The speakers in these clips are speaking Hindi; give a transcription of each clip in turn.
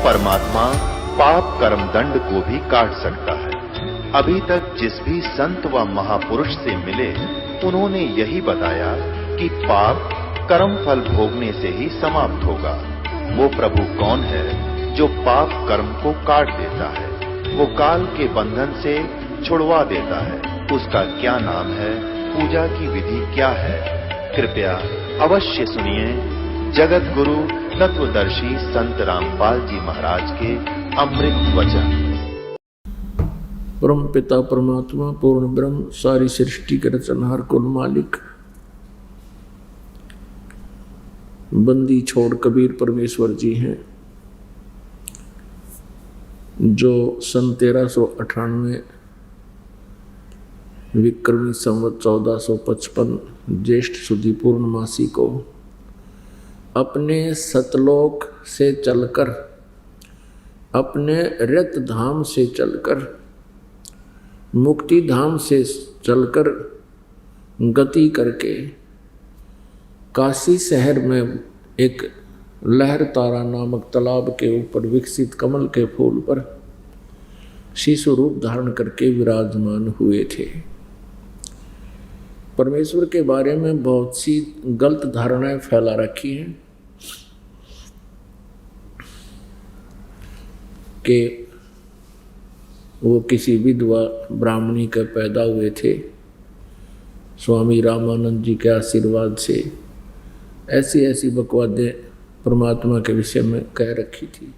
परमात्मा पाप कर्म दंड को भी काट सकता है। अभी तक जिस भी संत व महापुरुष से मिले उन्होंने यही बताया कि पाप कर्म फल भोगने से ही समाप्त होगा। वो प्रभु कौन है जो पाप कर्म को काट देता है, वो काल के बंधन से छुड़वा देता है। उसका क्या नाम है, पूजा की विधि क्या है? कृपया अवश्य सुनिए जगत गुरु तत्वदर्शी संत रामपाल जी महाराज के अमृत वचन। परम पिता परमात्मा पूर्ण ब्रह्म सारी सृष्टि के रचनहार कुल मालिक बंदी छोड़ कबीर परमेश्वर जी हैं, जो सन 1398 विक्रमी संवत 1455 ज्येष्ठ शुद्धि पूर्णमासी को अपने सतलोक से चलकर, अपने रत धाम से चलकर, मुक्ति धाम से चलकर गति करके काशी शहर में एक लहर तारा नामक तालाब के ऊपर विकसित कमल के फूल पर शिशु रूप धारण करके विराजमान हुए थे। परमेश्वर के बारे में बहुत सी गलत धारणाएं फैला रखी हैं कि वो किसी विधवा ब्राह्मणी के पैदा हुए थे स्वामी रामानंद जी के आशीर्वाद से। ऐसी ऐसी बकवादें परमात्मा के विषय में कह रखी थी।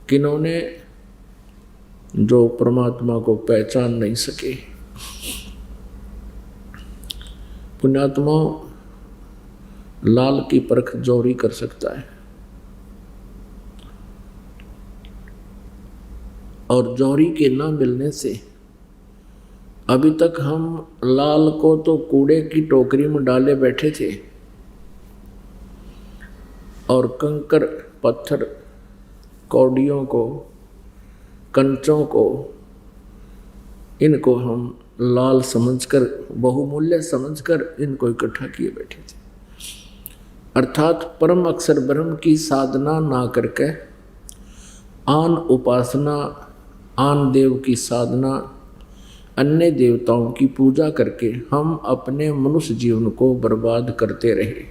किन्होंने जो परमात्मा को पहचान नहीं सके। पुण्यात्मा लाल की परख जौहरी कर सकता है, और जौहरी के ना मिलने से अभी तक हम लाल को तो कूड़े की टोकरी में डाले बैठे थे और कंकर पत्थर कौड़ियों को कंचों को इनको हम लाल समझकर बहुमूल्य समझकर इनको इकट्ठा किए बैठे थे। अर्थात परम अक्षर ब्रह्म की साधना ना करके आन उपासना, आन देव की साधना, अन्य देवताओं की पूजा करके हम अपने मनुष्य जीवन को बर्बाद करते रहे,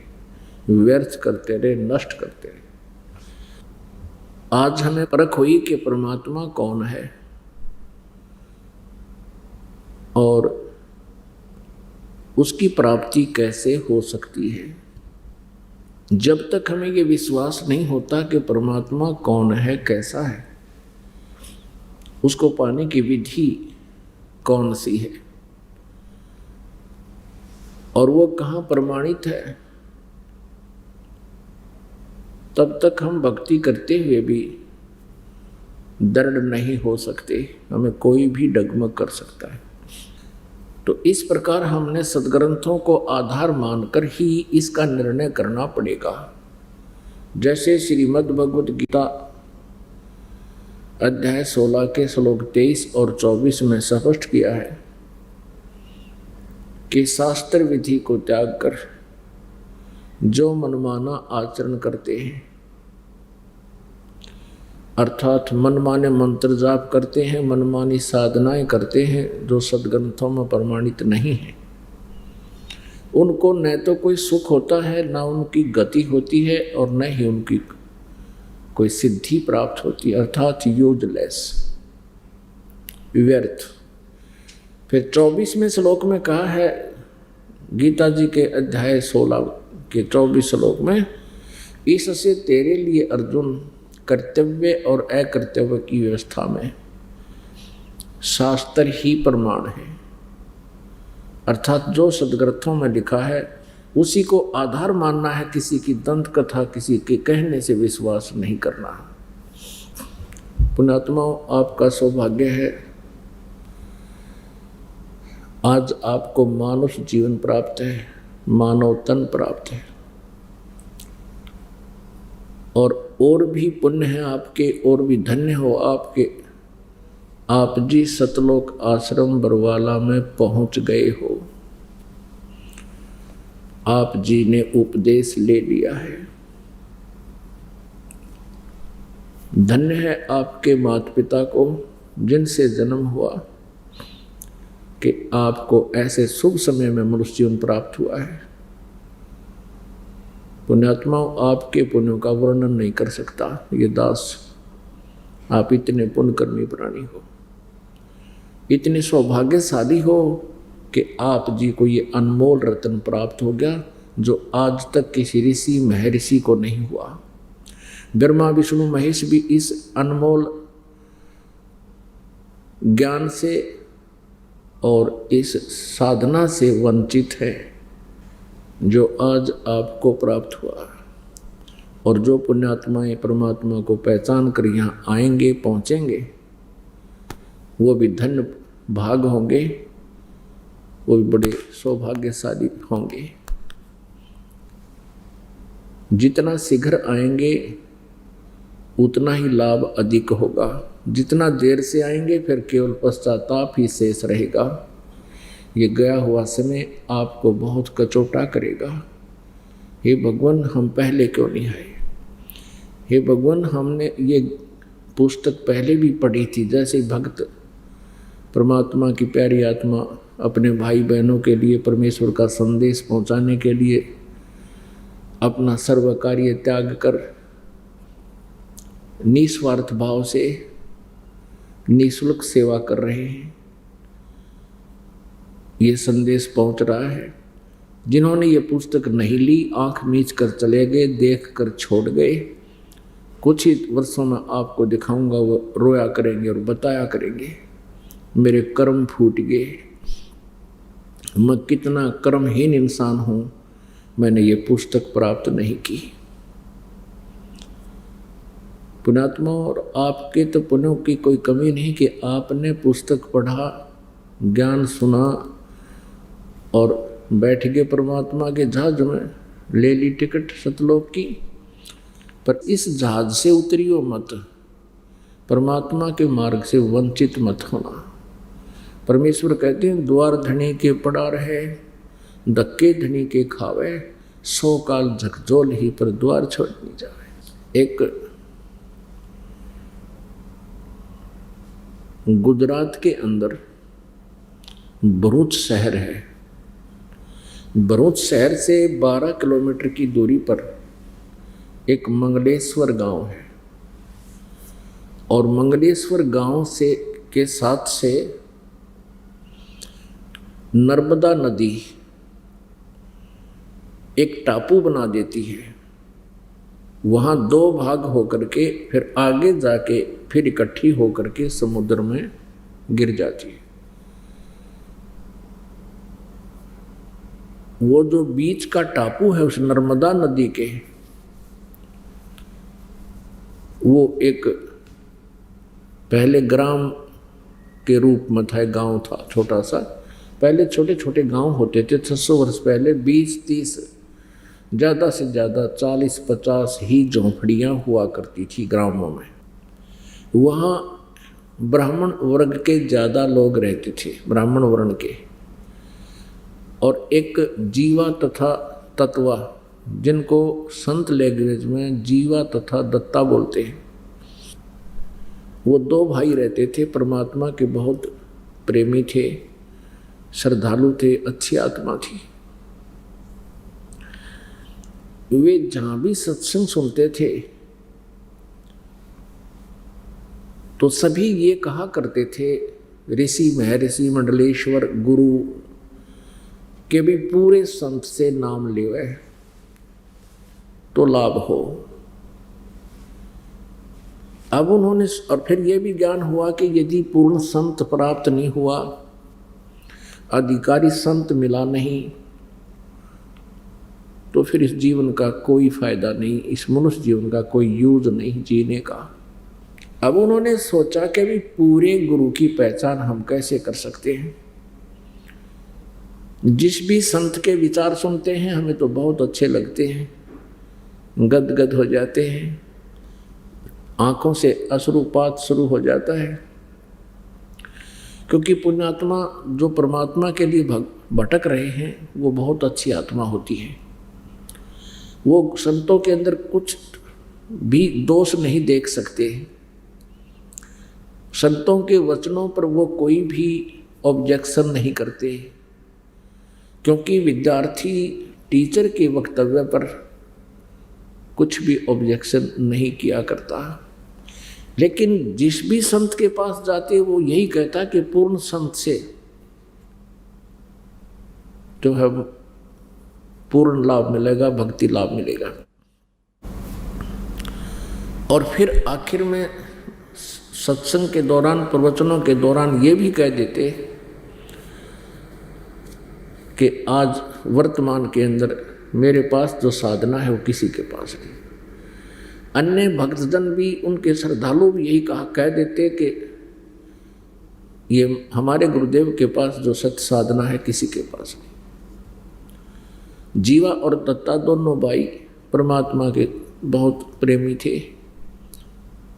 व्यर्थ करते रहे, नष्ट करते रहे। आज हमें परख हुई कि परमात्मा कौन है और उसकी प्राप्ति कैसे हो सकती है। जब तक हमें ये विश्वास नहीं होता कि परमात्मा कौन है, कैसा है, उसको पाने की विधि कौन सी है और वो कहाँ प्रमाणित है, तब तक हम भक्ति करते हुए भी दृढ़ नहीं हो सकते। हमें कोई भी डगमग कर सकता है। तो इस प्रकार हमने सद्ग्रंथों को आधार मानकर ही इसका निर्णय करना पड़ेगा। जैसे श्रीमद् भगवद गीता अध्याय 16 के श्लोक 23 और 24 में स्पष्ट किया है कि शास्त्र विधि को त्याग कर जो मनमाना आचरण करते हैं, अर्थात मनमाने मंत्र जाप करते हैं, मनमानी साधनाएं करते हैं जो सद्ग्रंथों में प्रमाणित नहीं है, उनको न तो कोई सुख होता है, न उनकी गति होती है और न ही उनकी कोई सिद्धि प्राप्त होती है, अर्थात यूजलेस, व्यर्थ। फिर 24वें श्लोक में कहा है गीता जी के अध्याय 16 के 24 श्लोक में, इससे तेरे लिए अर्जुन कर्तव्य और अकर्तव्य की व्यवस्था में शास्त्र ही प्रमाण है। अर्थात जो सद्ग्रंथों में लिखा है उसी को आधार मानना है, किसी की दंत कथा, किसी के कहने से विश्वास नहीं करना। पुण्यात्माओं, आपका सौभाग्य है आज आपको मानुष जीवन प्राप्त है, मानव तन प्राप्त है, और भी पुण्य है आपके, और भी धन्य हो आपके। आप जी सतलोक आश्रम बरवाला में पहुंच गए हो। आप जी ने उपदेश ले लिया है। धन्य है आपके माता पिता को जिनसे जन्म हुआ कि आपको ऐसे शुभ समय में मनुष्य जीवन प्राप्त हुआ है। पुण्यात्माओं, आपके पुण्यों का वर्णन नहीं कर सकता ये दास। आप इतने पुण्यकर्मी प्राणी हो, इतने सौभाग्यशाली हो कि आप जी को ये अनमोल रत्न प्राप्त हो गया जो आज तक किसी ऋषि महर्षि को नहीं हुआ। ब्रह्मा विष्णु महेश भी इस अनमोल ज्ञान से और इस साधना से वंचित है जो आज आपको प्राप्त हुआ। और जो पुण्यात्माएं परमात्मा को पहचान कर यहाँ आएंगे पहुँचेंगे वो भी धन्य भाग होंगे, वो भी बड़े सौभाग्यशाली होंगे। जितना शीघ्र आएंगे उतना ही लाभ अधिक होगा, जितना देर से आएंगे फिर केवल पश्चाताप ही शेष रहेगा। ये गया हुआ समय आपको बहुत कचोटा करेगा। हे भगवान, हम पहले क्यों नहीं आए? हे भगवान, हमने ये पुस्तक पहले भी पढ़ी थी। जैसे भक्त परमात्मा की प्यारी आत्मा अपने भाई बहनों के लिए परमेश्वर का संदेश पहुंचाने के लिए अपना सर्व कार्य त्याग कर निस्वार्थ भाव से निःशुल्क सेवा कर रहे हैं, ये संदेश पहुंच रहा है। जिन्होंने ये पुस्तक नहीं ली, आंख मीच कर चले गए, देख कर छोड़ गए, कुछ ही वर्षों में आपको दिखाऊंगा, वो रोया करेंगे और बताया करेंगे मेरे कर्म फूट गए, मैं कितना कर्महीन इंसान हूँ, मैंने ये पुस्तक प्राप्त नहीं की। पुण्यात्मा, और आपके तो पुण्यों की कोई कमी नहीं कि आपने पुस्तक पढ़ा, ज्ञान सुना और बैठ गए परमात्मा के जहाज में, ले ली टिकट सतलोक की। पर इस जहाज से उतरियो मत, परमात्मा के मार्ग से वंचित मत होना। परमेश्वर कहते हैं द्वार धनी के पड़ा रहे, धक्के धनी के खावे, 100 काल झकझोल ही पर द्वार छोड़ नहीं जावे। एक गुजरात के अंदर भरूच शहर है। भरूच शहर से 12 किलोमीटर की दूरी पर एक मंगलेश्वर गांव है और मंगलेश्वर गांव से के साथ से नर्मदा नदी एक टापू बना देती है। वहाँ 2 भाग होकर के फिर आगे जाके फिर इकट्ठी होकर के समुद्र में गिर जाती है। वो जो बीच का टापू है उस नर्मदा नदी के, वो एक पहले ग्राम के रूप में था, गांव था छोटा सा। पहले छोटे छोटे गांव होते थे 600 वर्ष पहले, 20-30 ज़्यादा से ज़्यादा 40-50 ही झोंपड़ियाँ हुआ करती थी ग्रामों में। वहाँ ब्राह्मण वर्ग के ज़्यादा लोग रहते थे, ब्राह्मण वर्ण के। और एक जीवा तथा तत्वा, जिनको संत लैंग्वेज में जीवा तथा दत्ता बोलते हैं, वो 2 भाई रहते थे। परमात्मा के बहुत प्रेमी थे, श्रद्धालु थे, अच्छी आत्मा थी। वे जहाँ भी सत्संग सुनते थे तो सभी ये कहा करते थे, ऋषि महर्षि मंडलेश्वर गुरु के भी पूरे संत से नाम लेवे तो लाभ हो। अब उन्होंने, और फिर ये भी ज्ञान हुआ कि यदि पूर्ण संत प्राप्त नहीं हुआ, अधिकारी संत मिला नहीं, तो फिर इस जीवन का कोई फायदा नहीं, इस मनुष्य जीवन का कोई यूज नहीं जीने का। अब उन्होंने सोचा कि भी पूरे गुरु की पहचान हम कैसे कर सकते हैं। जिस भी संत के विचार सुनते हैं हमें तो बहुत अच्छे लगते हैं, गदगद हो जाते हैं, आंखों से अश्रुपात शुरू हो जाता है। क्योंकि पुण्यात्मा जो परमात्मा के लिए भटक रहे हैं वो बहुत अच्छी आत्मा होती है। वो संतों के अंदर कुछ भी दोष नहीं देख सकते। संतों के वचनों पर वो कोई भी ऑब्जेक्शन नहीं करते, क्योंकि विद्यार्थी टीचर के वक्तव्य पर कुछ भी ऑब्जेक्शन नहीं किया करता। लेकिन जिस भी संत के पास जाते वो यही कहता कि पूर्ण संत से जो है पूर्ण लाभ मिलेगा, भक्ति लाभ मिलेगा। और फिर आखिर में सत्संग के दौरान, प्रवचनों के दौरान ये भी कह देते कि आज वर्तमान के अंदर मेरे पास जो साधना है वो किसी के पास नहीं। अन्य भक्तजन भी, उनके श्रद्धालु भी यही कह देते कि ये हमारे गुरुदेव के पास जो सत्य साधना है किसी के पास नहीं। जीवा और दत्ता दोनों भाई परमात्मा के बहुत प्रेमी थे,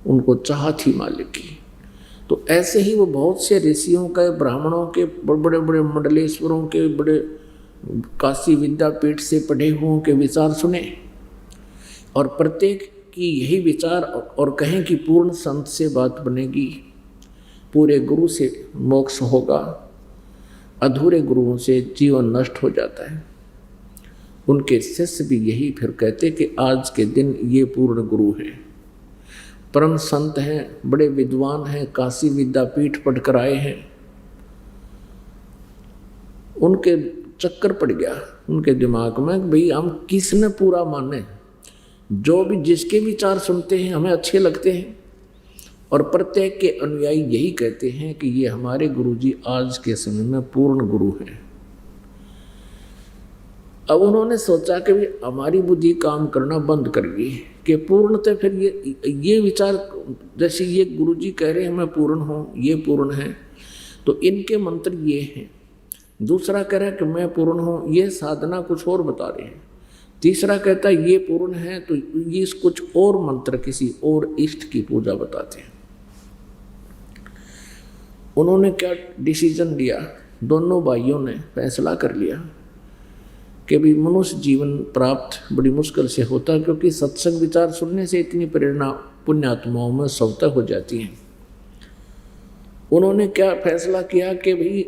उनको चाह थी मालिक की। तो ऐसे ही वो बहुत से ऋषियों के, ब्राह्मणों के, बड़े बड़े मंडलेश्वरों के, बड़े काशी विद्यापीठ से पढ़े हुओं के विचार सुने और प्रत्येक की यही विचार और कहें कि पूर्ण संत से बात बनेगी, पूरे गुरु से मोक्ष होगा, अधूरे गुरुओं से जीवन नष्ट हो जाता है। उनके शिष्य भी यही फिर कहते कि आज के दिन ये पूर्ण गुरु हैं, परम संत हैं, बड़े विद्वान हैं, काशी विद्यापीठ पढ़कर आए हैं। उनके चक्कर पड़ गया उनके दिमाग में, भाई हम किसने पूरा माने, जो भी जिसके विचार सुनते हैं हमें अच्छे लगते हैं और प्रत्येक के अनुयायी यही कहते हैं कि ये हमारे गुरुजी आज के समय में पूर्ण गुरु हैं। अब उन्होंने सोचा कि भी हमारी बुद्धि काम करना बंद कर गई कि पूर्ण तो फिर ये विचार, जैसे ये गुरुजी कह रहे हैं मैं पूर्ण हूँ, ये पूर्ण है, तो इनके मंत्र ये हैं। दूसरा कह रहा है कि मैं पूर्ण हूँ, ये साधना कुछ और बता रहे हैं। तीसरा कहता है ये पूर्ण है, तो ये कुछ और मंत्र किसी और इष्ट की पूजा बताते हैं। उन्होंने क्या डिसीजन लिया, दोनों भाइयों ने फैसला कर लिया कि भी मनुष्य जीवन प्राप्त बड़ी मुश्किल से होता है, क्योंकि सत्संग विचार सुनने से इतनी प्रेरणा पुण्यात्माओं में स्वतः हो जाती है। उन्होंने क्या फैसला किया कि भाई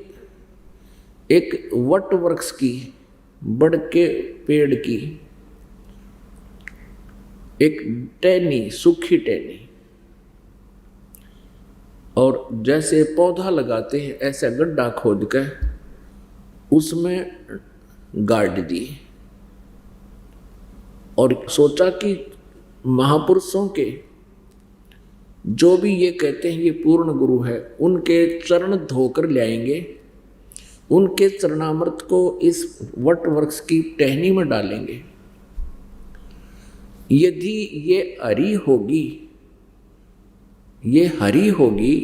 एक वट वृक्ष की, बड़ के पेड़ की एक टहनी, सूखी टहनी, और जैसे पौधा लगाते हैं ऐसा गड्ढा खोद कर उसमें गाड़ दी और सोचा कि महापुरुषों के जो भी ये कहते हैं ये पूर्ण गुरु है, उनके चरण धोकर लाएंगे, उनके चरणामृत को इस वट वृक्ष की टहनी में डालेंगे। यदि ये हरी होगी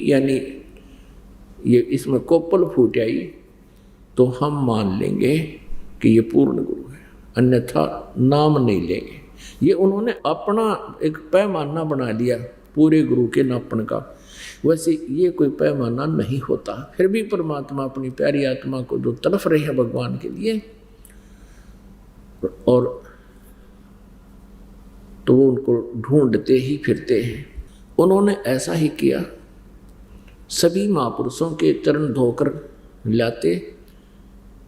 यानी ये इसमें कोपल फूट आई, तो हम मान लेंगे कि ये पूर्ण गुरु है, अन्यथा नाम नहीं लेंगे। ये उन्होंने अपना एक पैमाना बना लिया पूरे गुरु के नापण का। वैसे ये कोई पैमाना नहीं होता, फिर भी परमात्मा अपनी प्यारी आत्मा को जो तड़फ रहे हैं भगवान के लिए, और तो वो उनको ढूंढते ही फिरते हैं। उन्होंने ऐसा ही किया, सभी महापुरुषों के चरण धोकर लाते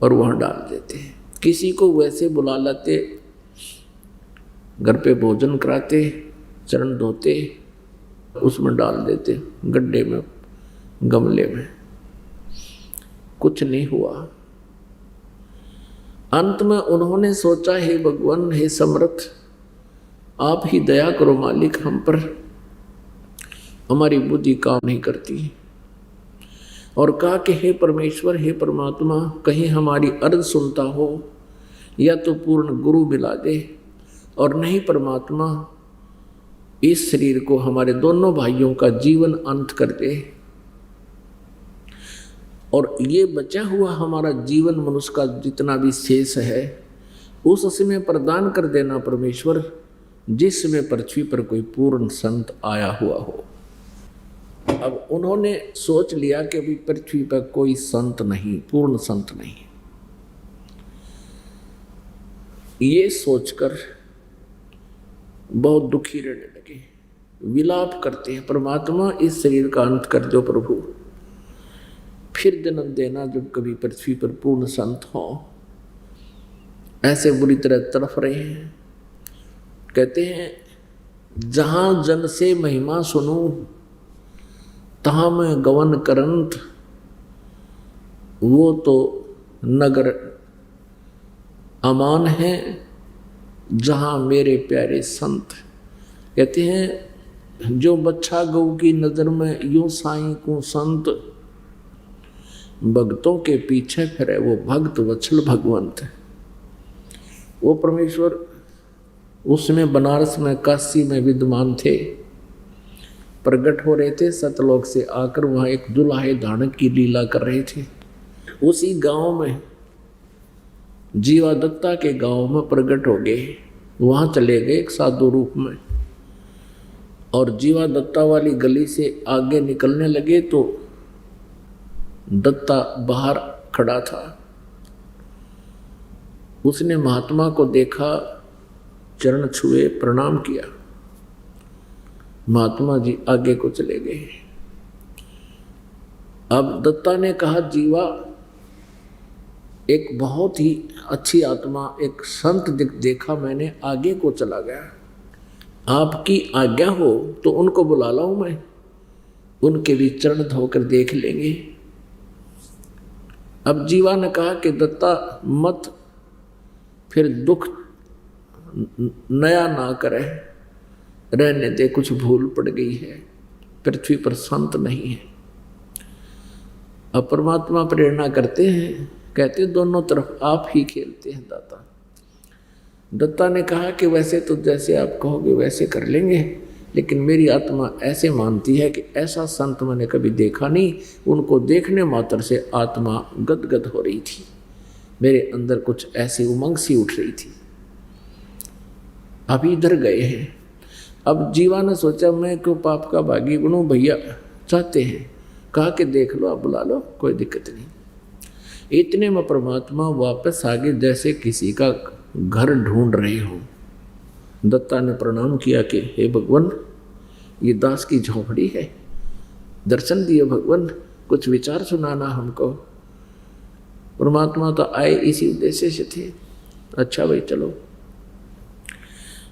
और वहाँ डाल देते। किसी को वैसे बुला लाते, घर पे भोजन कराते, चरण धोते, उसमें डाल देते गड्ढे में, गमले में। कुछ नहीं हुआ। अंत में उन्होंने सोचा, हे भगवान, हे समर्थ, आप ही दया करो मालिक हम पर, हमारी बुद्धि काम नहीं करती। और कहा कि हे परमेश्वर, हे परमात्मा, कहीं हमारी अर्ज सुनता हो या तो पूर्ण गुरु मिला दे, और नहीं परमात्मा इस शरीर को हमारे दोनों भाइयों का जीवन अंत कर दे, और ये बचा हुआ हमारा जीवन मनुष्य का जितना भी शेष है उस समय प्रदान कर देना परमेश्वर, जिस समय पृथ्वी पर कोई पूर्ण संत आया हुआ हो। अब उन्होंने सोच लिया कि अभी पृथ्वी पर कोई संत नहीं, पूर्ण संत नहीं। ये सोचकर बहुत दुखी रहने लगे, विलाप करते हैं, परमात्मा इस शरीर का अंत कर दो प्रभु, फिर जन्म देना जब कभी पृथ्वी पर पूर्ण संत हो। ऐसे बुरी तरह तड़फ रहे हैं। कहते हैं जहाँ जन से महिमा सुनूं तहाँ मैं गवन करंत, वो तो नगर अमान है जहाँ मेरे प्यारे संत। कहते हैं जो बच्चा गऊ की नज़र में यूं साईं को संत, भक्तों के पीछे फिरे वो भक्त वत्सल भगवंत है। वो परमेश्वर उसमें बनारस में काशी में विद्यमान थे, प्रकट हो रहे थे सतलोक से आकर, वहाँ एक दुल्हे धानक की लीला कर रहे थे। उसी गांव में जीवा दत्ता के गांव में प्रकट हो गए, वहाँ चले गए एक साधु रूप में, और जीवा दत्ता वाली गली से आगे निकलने लगे तो दत्ता बाहर खड़ा था। उसने महात्मा को देखा, चरण छुए, प्रणाम किया। महात्मा जी आगे को चले गए। अब दत्ता ने कहा जीवा, एक बहुत ही अच्छी आत्मा, एक संत देखा मैंने, आगे को चला गया, आपकी आज्ञा हो तो उनको बुला लाऊं मैं, उनके भी चरण धोकर देख लेंगे। अब जीवा ने कहा कि दत्ता मत, फिर दुख नया ना करे, रहने दे, कुछ भूल पड़ गई है, पृथ्वी पर संत नहीं है। अब परमात्मा प्रेरणा करते हैं, कहते दोनों तरफ आप ही खेलते हैं दाता। दत्ता ने कहा कि वैसे तो जैसे आप कहोगे वैसे कर लेंगे, लेकिन मेरी आत्मा ऐसे मानती है कि ऐसा संत मैंने कभी देखा नहीं। उनको देखने मात्र से आत्मा गदगद हो रही थी, मेरे अंदर कुछ ऐसी उमंग सी उठ रही थी। अभी इधर गए हैं। अब जीवा ने सोचा मैं क्यों पाप का भागी बनूं, भैया चाहते हैं, कहा कि देख लो, आप बुला लो, कोई दिक्कत नहीं। इतने में परमात्मा वापस आ गए, जैसे किसी का घर ढूंढ रहे हो। दत्ता ने प्रणाम किया कि हे भगवान, ये दास की झोपड़ी है, दर्शन दिए भगवान, कुछ विचार सुनाना हमको। परमात्मा तो आए इसी उद्देश्य से थे। अच्छा भाई चलो,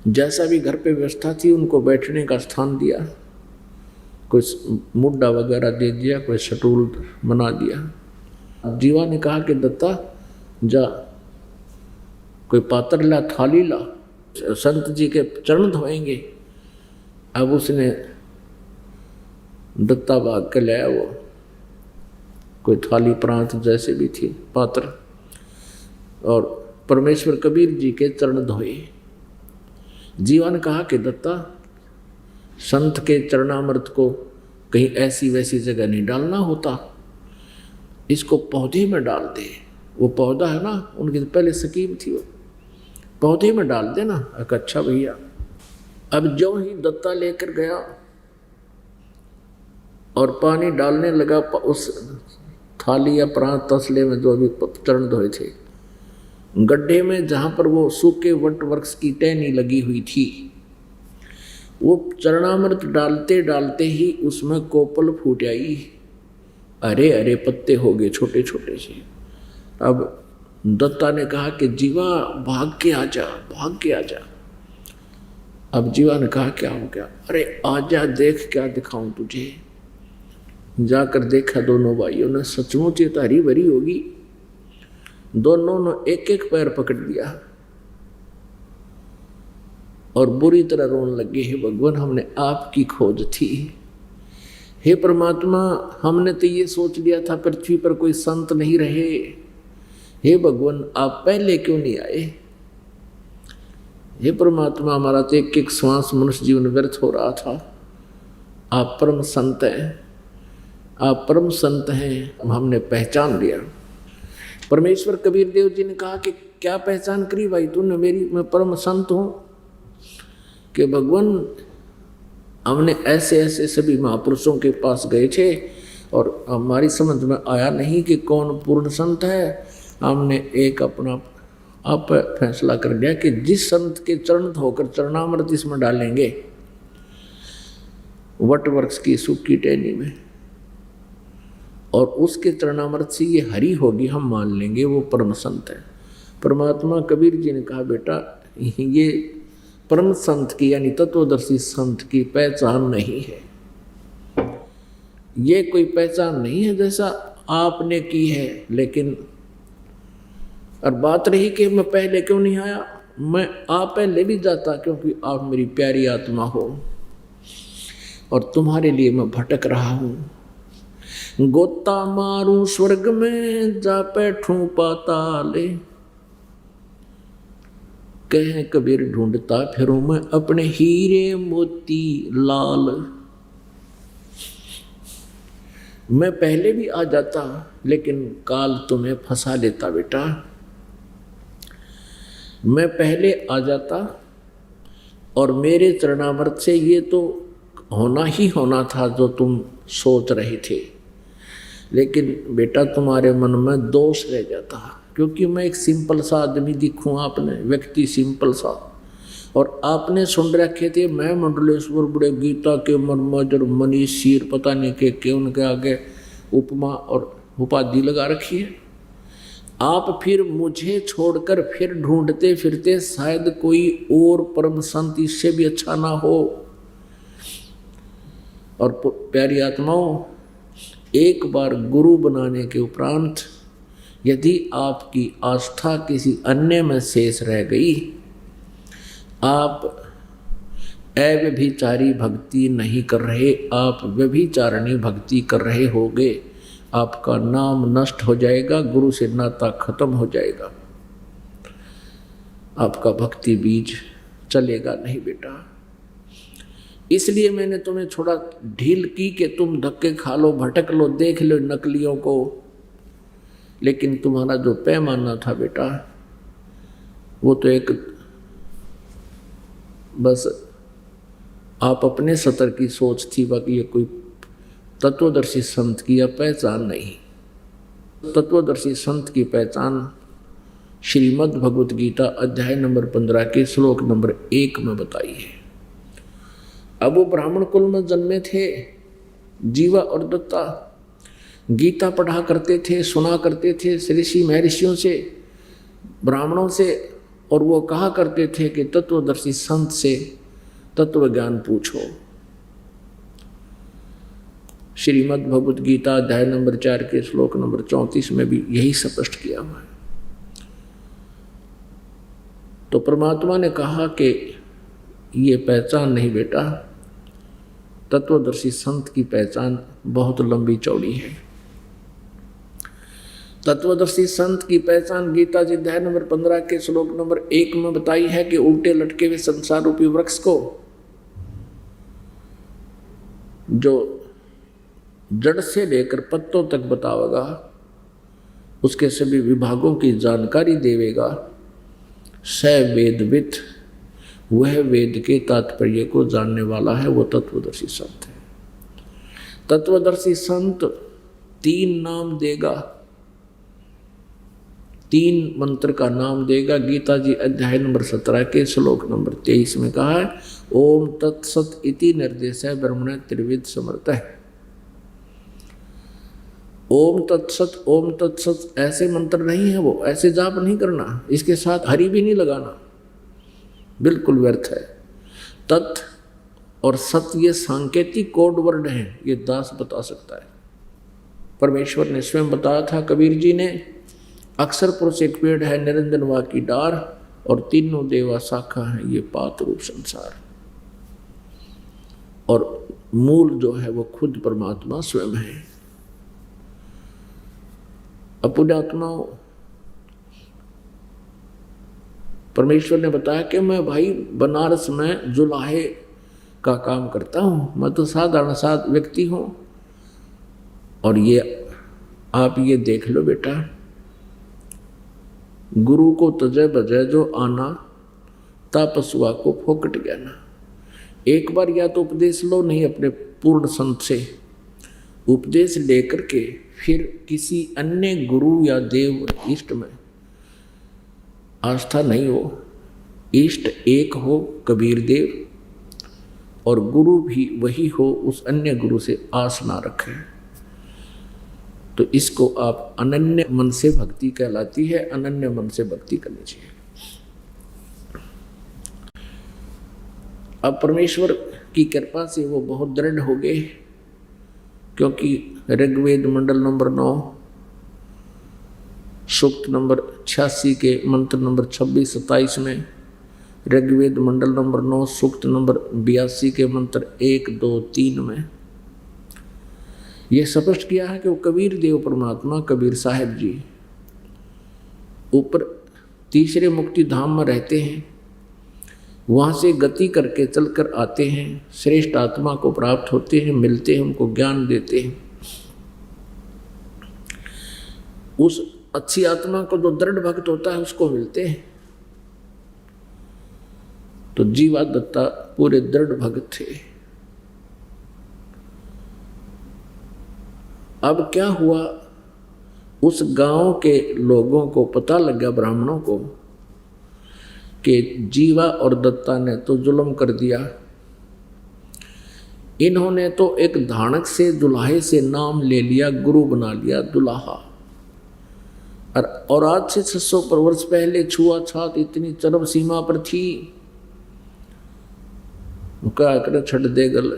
जैसा भी घर पे व्यवस्था थी उनको बैठने का स्थान दिया, कुछ मुड्डा वगैरह दे दिया, कोई स्टूल बना दिया। जीवा ने कहा कि दत्ता जा, कोई पात्र ला, थाली ला, संत जी के चरण धोएंगे। अब उसने दत्ता भाग के लाया, वो कोई थाली प्रांत जैसे भी थी, पात्र, और परमेश्वर कबीर जी के चरण धोए। जीवा ने कहा कि दत्ता, संत के चरणामृत को कहीं ऐसी वैसी जगह नहीं डालना होता, इसको पौधे में डाल दे। वो पौधा है ना, उनकी तो पहले स्कीम थी, वो पौधे में डाल देना। अच्छा भैया। अब जो ही दत्ता लेकर गया और पानी डालने लगा उस थाली या प्रांत तसले में जो भी चरण धोए थे, गड्ढे में जहाँ पर वो सूखे वट वृक्ष की टहनी लगी हुई थी, वो चरणामृत डालते डालते ही उसमें कोपल फूट आई, अरे अरे पत्ते हो गए छोटे छोटे से। अब दत्ता ने कहा कि जीवा भाग के आ जा, भाग के आ जा। अब जीवा ने कहा क्या हो गया? अरे आजा, देख क्या दिखाऊं तुझे। जाकर देखा, दोनों भाइयों ने सचमुच ये तो हरी भरी होगी। दोनों ने एक एक पैर पकड़ लिया और बुरी तरह रोने लगे, हे भगवान, हमने आपकी खोज थी। हे परमात्मा, हमने तो ये सोच लिया था पृथ्वी पर कोई संत नहीं रहे। हे भगवान, आप पहले क्यों नहीं आए? हे परमात्मा, हमारा तो एक एक श्वास मनुष्य जीवन व्यर्थ हो रहा था। आप परम संत हैं, आप परम संत हैं, हमने पहचान लिया। परमेश्वर कबीर देव जी ने कहा कि क्या पहचान करी भाई तूने मेरी? मैं परम संत हूँ कि भगवान, हमने ऐसे ऐसे सभी महापुरुषों के पास गए थे और हमारी समझ में आया नहीं कि कौन पूर्ण संत है। हमने एक अपना आप फैसला कर लिया कि जिस संत के चरण धोकर चरणामृत इसमें डालेंगे वट वृक्ष की सूखी टहनी में, और उसके चरणामृत से ये हरि होगी, हम मान लेंगे वो परम संत है। परमात्मा कबीर जी ने कहा, बेटा ये परम संत की यानी तत्वदर्शी संत की पहचान नहीं है, ये कोई पहचान नहीं है जैसा आपने की है। लेकिन और बात रही कि मैं पहले क्यों नहीं आया, मैं आप पहले भी जाता, क्योंकि आप मेरी प्यारी आत्मा हो और तुम्हारे लिए मैं भटक रहा हूं। गोता मारूं स्वर्ग में जा बैठूं पाताले, कह कबीर ढूंढता फिरूं मैं अपने हीरे मोती लाल। मैं पहले भी आ जाता लेकिन काल तुम्हें फंसा लेता बेटा। मैं पहले आ जाता और मेरे चरणामृत से ये तो होना ही होना था जो तुम सोच रहे थे, लेकिन बेटा तुम्हारे मन में दोष रह जाता, क्योंकि मैं एक सिंपल सा आदमी दिखूँ, आपने व्यक्ति सिंपल सा, और आपने सुन रखे थे मैं मंडलेश्वर बड़े गीता के मर्मजर मनीष शीर पता नहीं के उनके आगे उपमा और उपाधि लगा रखी है। आप फिर मुझे छोड़कर फिर ढूंढते फिरते शायद कोई और परम संत इससे भी अच्छा ना हो। और प्यारी आत्माओं, एक बार गुरु बनाने के उपरांत यदि आपकी आस्था किसी अन्य में शेष रह गई, आप अव्यभिचारी भक्ति नहीं कर रहे, आप व्यभिचारिणी भक्ति कर रहे होगे, आपका नाम नष्ट हो जाएगा, गुरु से नाता खत्म हो जाएगा, आपका भक्ति बीज चलेगा नहीं बेटा। इसलिए मैंने तुम्हें थोड़ा ढील की कि तुम धक्के खा लो, भटक लो, देख लो नकलियों को, लेकिन तुम्हारा जो पैमाना था बेटा वो तो एक बस आप अपने सतर की सोच थी, बाकी ये कोई तत्वदर्शी संत की यह पहचान नहीं। तत्वदर्शी संत की पहचान श्रीमद् भगवत गीता अध्याय नंबर 15 के श्लोक नंबर 1 में बताई है। अब वो ब्राह्मण कुल में जन्मे थे, जीवा और दत्ता गीता पढ़ा करते थे, सुना करते थे ऋषि महर्षियों से, ब्राह्मणों से, और वो कहा करते थे कि तत्वदर्शी संत से तत्व ज्ञान पूछो। श्रीमद् भगवत गीता अध्याय नंबर 4 के श्लोक नंबर 34 में भी यही स्पष्ट किया हुआ है। तो परमात्मा ने कहा कि ये पहचान नहीं बेटा, तत्वदर्शी संत की पहचान बहुत लंबी चौड़ी है। तत्वदर्शी संत की पहचान गीता जी अध्याय नंबर 15 के श्लोक नंबर 1 में बताई है कि उल्टे लटके हुए संसार रूपी वृक्ष को जो जड़ से लेकर पत्तों तक बतावेगा, उसके सभी विभागों की जानकारी देवेगा, स वेदविद, वह वेद के तात्पर्य को जानने वाला है, वो तत्वदर्शी संत है। तत्वदर्शी संत 3 नाम देगा, 3 मंत्र का नाम देगा। गीता जी अध्याय नंबर 17 के श्लोक नंबर 23 में कहा है, ओम तत्सत इति निर्देश है ब्रह्मण त्रिविध समर्थ है। ओम तत्सत ऐसे मंत्र नहीं है, वो ऐसे जाप नहीं करना, इसके साथ हरि भी नहीं लगाना, बिल्कुल व्यर्थ है। तत् और सत ये सांकेतिक कोड वर्ड हैं, ये दास बता सकता है। परमेश्वर ने स्वयं बताया था कबीर जी ने, अक्षर पुरुष एक पेड़ है, निरंजन वा की डार, और तीनों देवा शाखा है, ये पात रूप संसार। और मूल जो है वो खुद परमात्मा स्वयं है। अपुण्यात्माओं, परमेश्वर ने बताया कि मैं भाई बनारस में जुलाहे का काम करता हूँ, मैं तो साधारण सा व्यक्ति हूँ, और ये आप ये देख लो बेटा, गुरु को तजय बजय जो आना, तापसुआ को फोकट ज्ञाना। एक बार या तो उपदेश लो, नहीं अपने पूर्ण संत से उपदेश लेकर के फिर किसी अन्य गुरु या देव इष्ट में आस्था नहीं हो, इष्ट एक हो कबीर देव, और गुरु भी वही हो, उस अन्य गुरु से आस ना रखें, तो इसको आप अनन्य मन से भक्ति कहलाती है। अनन्य मन से भक्ति करनी चाहिए। अब परमेश्वर की कृपा से वो बहुत दृढ़ हो गए, क्योंकि ऋग्वेद मंडल नंबर 9 सूक्त नंबर 86 के मंत्र नंबर 26-27 में, ऋग्वेद मंडल नंबर 9 सूक्त नंबर 82 के मंत्र 1, 2, 3 में यह स्पष्ट किया है कि वो कबीर देव परमात्मा कबीर साहब जी ऊपर तीसरे मुक्ति धाम में रहते हैं, वहाँ से गति करके चलकर आते हैं, श्रेष्ठ आत्मा को प्राप्त होते हैं, मिलते हैं, उनको ज्ञान देते हैं। उस अच्छी आत्मा को जो दृढ़ भक्त होता है उसको मिलते हैं। तो जीवा दत्ता पूरे दृढ़ भक्त थे। अब क्या हुआ, उस गांव के लोगों को पता लग गया, ब्राह्मणों को, कि जीवा और दत्ता ने तो जुल्म कर दिया। इन्होंने तो एक धानक से दुल्हे से नाम ले लिया, गुरु बना लिया दुल्हा। और आज से 600 वर्ष पहले छुआछात इतनी चरम सीमा पर थी, क्या करे छड़ दे गले,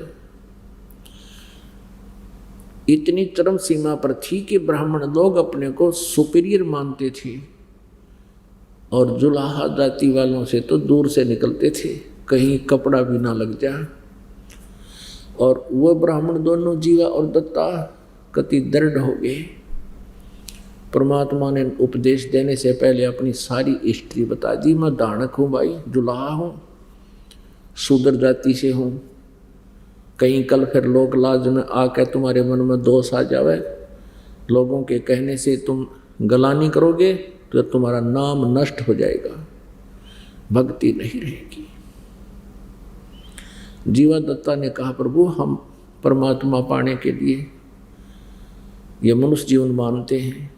इतनी चरम सीमा पर थी कि ब्राह्मण लोग अपने को सुपीरियर मानते थे और जुलाहा जाति वालों से तो दूर से निकलते थे, कहीं कपड़ा भी ना लग जाए। और वो ब्राह्मण दोनों जीवा और दत्ता कति दृढ़ हो गए। परमात्मा ने उपदेश देने से पहले अपनी सारी हिस्ट्री बता दी। मैं दानक हूँ भाई, जुलाहा हूँ, शूद्र जाति से हूँ। कहीं कल फिर लोक लाज में आकर तुम्हारे मन में दोष आ जावे, लोगों के कहने से तुम गलानी करोगे तो तुम्हारा नाम नष्ट हो जाएगा, भक्ति नहीं रहेगी। जीवा दत्ता ने कहा, प्रभु हम परमात्मा पाने के लिए ये मनुष्य जीवन मानते हैं,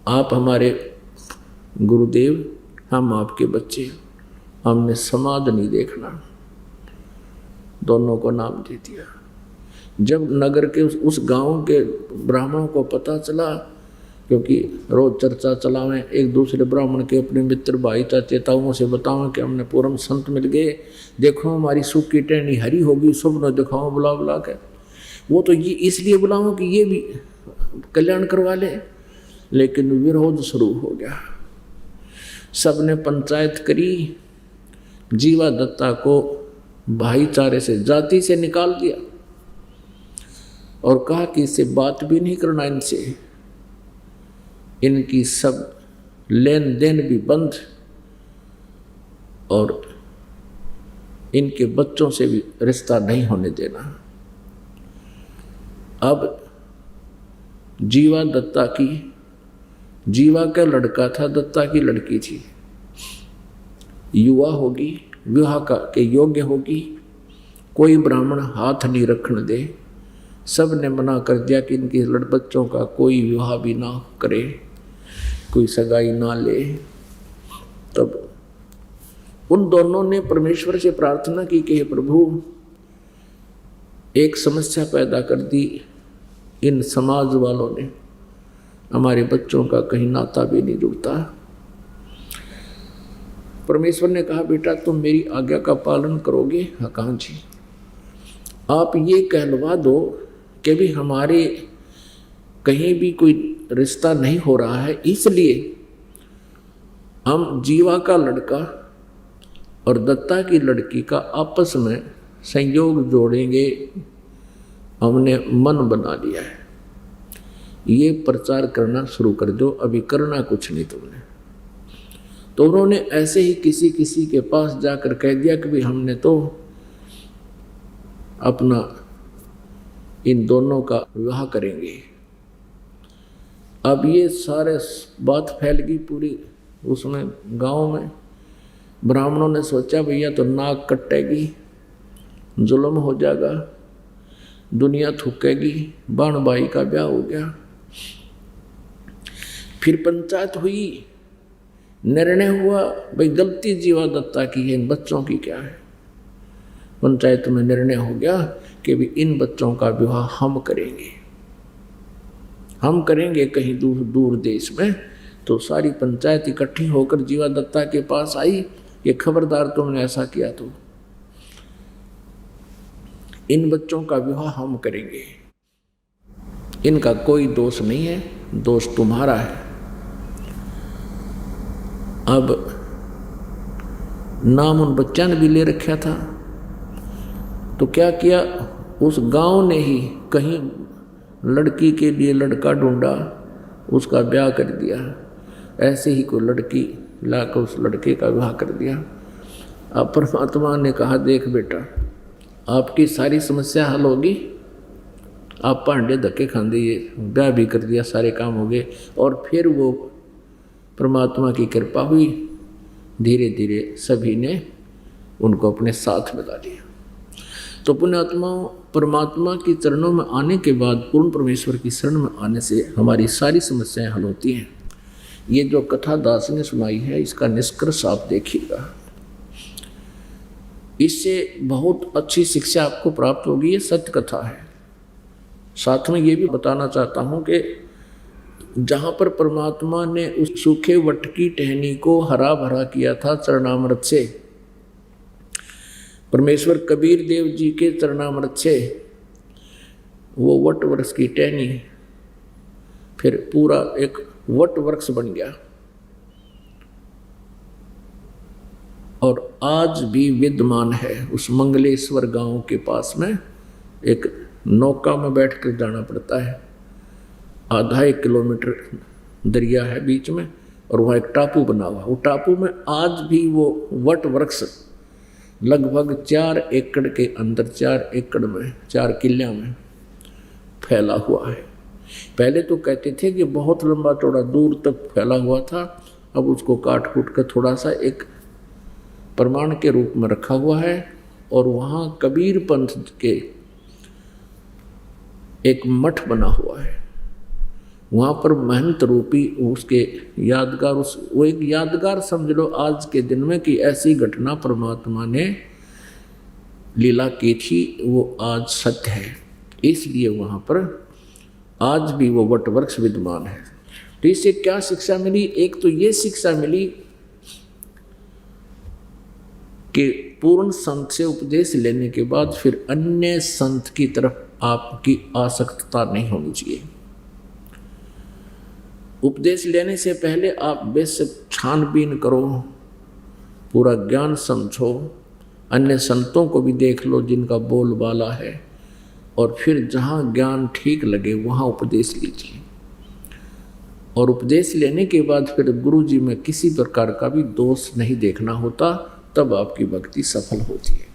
आप हमारे गुरुदेव, हम आपके बच्चे, हमने समाज नहीं देखना। दोनों को नाम दे दिया। जब नगर के उस गांव के ब्राह्मणों को पता चला, क्योंकि रोज चर्चा चलावें एक दूसरे ब्राह्मण के, अपने मित्र भाई चाचे ताऊओं से बतावें कि हमने पूरम संत मिल गए, देखो हमारी सुख की टहनी हरी होगी, सब न दिखाओ बुला बुला के। वो तो ये इसलिए बुलाओ कि ये भी कल्याण करवा ले, लेकिन विरोध शुरू हो गया। सबने पंचायत करी, जीवा दत्ता को भाईचारे से, जाति से निकाल दिया और कहा कि इससे बात भी नहीं करना, इनसे इनकी सब लेन देन भी बंद, और इनके बच्चों से भी रिश्ता नहीं होने देना। अब जीवा दत्ता की, जीवा का लड़का था, दत्ता की लड़की थी, युवा होगी, विवाह के योग्य होगी, कोई ब्राह्मण हाथ नहीं रखने दे। सब ने मना कर दिया कि इनके बच्चों का कोई विवाह भी ना करे, कोई सगाई ना ले। तब उन दोनों ने परमेश्वर से प्रार्थना की कि हे प्रभु, एक समस्या पैदा कर दी इन समाज वालों ने, हमारे बच्चों का कहीं नाता भी नहीं जुड़ता। परमेश्वर ने कहा, बेटा तुम मेरी आज्ञा का पालन करोगे? हाँ कहाँ जी। आप ये कहलवा दो कि भी हमारे कहीं भी कोई रिश्ता नहीं हो रहा है, इसलिए हम जीवा का लड़का और दत्ता की लड़की का आपस में संयोग जोड़ेंगे, हमने मन बना लिया है। ये प्रचार करना शुरू कर दो, अभी करना कुछ नहीं तुमने। तो उन्होंने ऐसे ही किसी किसी के पास जाकर कह दिया कि भाई हमने तो अपना इन दोनों का विवाह करेंगे। अब ये सारे बात फैल गई पूरी उसमें गांव में। ब्राह्मणों ने सोचा भैया तो नाक कटेगी, जुल्म हो जाएगा, दुनिया थूकेगी, बाण बाई का ब्याह हो गया। फिर पंचायत हुई निर्णय हुआ भाई गलती जीवा दत्ता की है, इन बच्चों की क्या है। पंचायत में निर्णय हो गया कि भी इन बच्चों का विवाह हम करेंगे कहीं दूर दूर देश में। तो सारी पंचायत इकट्ठी होकर जीवा दत्ता के पास आई कि खबरदार तुमने ऐसा किया तो इन बच्चों का विवाह हम करेंगे, इनका कोई दोष नहीं है, दोष तुम्हारा है। अब नाम उन बच्चा ने भी ले रखा था, तो क्या किया, उस गांव ने ही कहीं लड़की के लिए लड़का ढूंढा, उसका ब्याह कर दिया। ऐसे ही कोई लड़की लाकर उस लड़के का विवाह कर दिया। अब परमात्मा ने कहा देख बेटा, आपकी सारी समस्या हल होगी, आप पांडे धक्के खांदे, ये ब्याह भी कर दिया, सारे काम हो गए। और फिर वो परमात्मा की कृपा हुई, धीरे धीरे सभी ने उनको अपने साथ मिला लिया। तो पुण्यात्मा परमात्मा की चरणों में आने के बाद, पूर्ण परमेश्वर की शरण में आने से हमारी सारी समस्याएं हल होती हैं। ये जो कथा दास ने सुनाई है, इसका निष्कर्ष आप देखिएगा, इससे बहुत अच्छी शिक्षा आपको प्राप्त होगी। ये सत्य कथा है। साथ में ये भी बताना चाहता हूँ कि जहाँ पर परमात्मा ने उस सूखे वट की टहनी को हरा भरा किया था चरणामृत से, परमेश्वर कबीर देव जी के चरणामृत से वो वट वृक्ष की टहनी फिर पूरा एक वट वृक्ष बन गया। और आज भी विद्यमान है। उस मंगलेश्वर गांव के पास में एक नौका में बैठकर जाना पड़ता है, आधा 1 किलोमीटर दरिया है बीच में, और वहाँ एक टापू बना हुआ। वो टापू में आज भी वो वट वृक्ष लगभग 4 एकड़ के अंदर, 4 एकड़ में, 4 किल्लियाँ में फैला हुआ है। पहले तो कहते थे कि बहुत लंबा चौड़ा दूर तक फैला हुआ था, अब उसको काट कूट कर थोड़ा सा एक प्रमाण के रूप में रखा हुआ है। और वहाँ कबीर पंथ के एक मठ बना हुआ है, वहाँ पर महंत रूपी उसके यादगार, वो एक यादगार समझ लो आज के दिन में कि ऐसी घटना परमात्मा ने लीला की थी, वो आज सत्य है। इसलिए वहाँ पर आज भी वो वट वृक्ष विद्यमान है। तो इससे क्या शिक्षा मिली? एक तो ये शिक्षा मिली कि पूर्ण संत से उपदेश लेने के बाद फिर अन्य संत की तरफ आपकी आसक्तता नहीं होनी चाहिए। उपदेश लेने से पहले आप बेशक छानबीन करो, पूरा ज्ञान समझो, अन्य संतों को भी देख लो जिनका बोलबाला है, और फिर जहाँ ज्ञान ठीक लगे वहाँ उपदेश लीजिए। और उपदेश लेने के बाद फिर गुरु जी में किसी प्रकार का भी दोष नहीं देखना होता, तब आपकी भक्ति सफल होती है।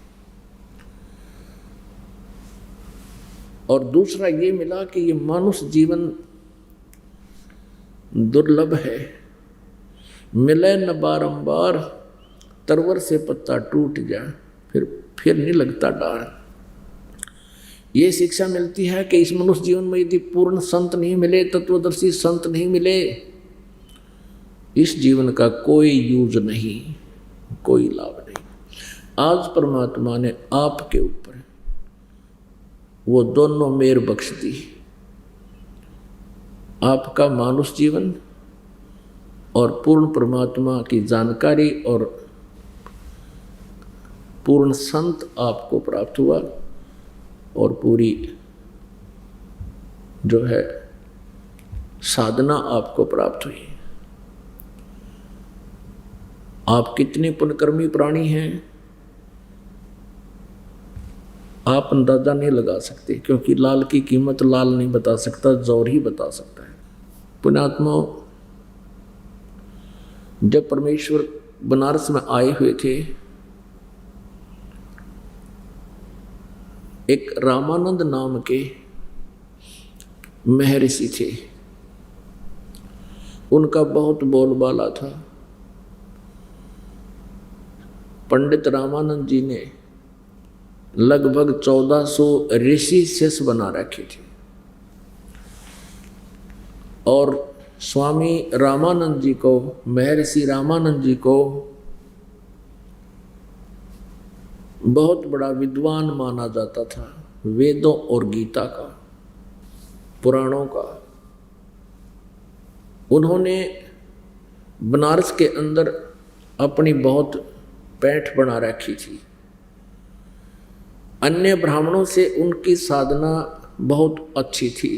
और दूसरा ये मिला कि ये मनुष्य जीवन दुर्लभ है, मिले न बारंबार, तरवर से पत्ता टूट जाए फिर नहीं लगता डार। ये शिक्षा मिलती है कि इस मनुष्य जीवन में यदि पूर्ण संत नहीं मिले, तत्वदर्शी संत नहीं मिले, इस जीवन का कोई यूज नहीं, कोई लाभ नहीं। आज परमात्मा ने आपके ऊपर वो दोनों मेहर बख्श दी। आपका मानुष जीवन और पूर्ण परमात्मा की जानकारी और पूर्ण संत आपको प्राप्त हुआ, और पूरी जो है साधना आपको प्राप्त हुई। आप कितने पुण्यकर्मी प्राणी हैं आप अंदाजा नहीं लगा सकते, क्योंकि लाल की कीमत लाल नहीं बता सकता, जौहर ही बता सकता है। पुण्यात्मा, जब परमेश्वर बनारस में आए हुए थे, एक रामानंद नाम के महर्षि थे, उनका बहुत बोलबाला था। पंडित रामानंद जी ने लगभग 1400 ऋषि शिष्य बना रखे थे, और स्वामी रामानंद जी को, महर्षि रामानंद जी को बहुत बड़ा विद्वान माना जाता था, वेदों और गीता का, पुराणों का। उन्होंने बनारस के अंदर अपनी बहुत पैठ बना रखी थी। अन्य ब्राह्मणों से उनकी साधना बहुत अच्छी थी।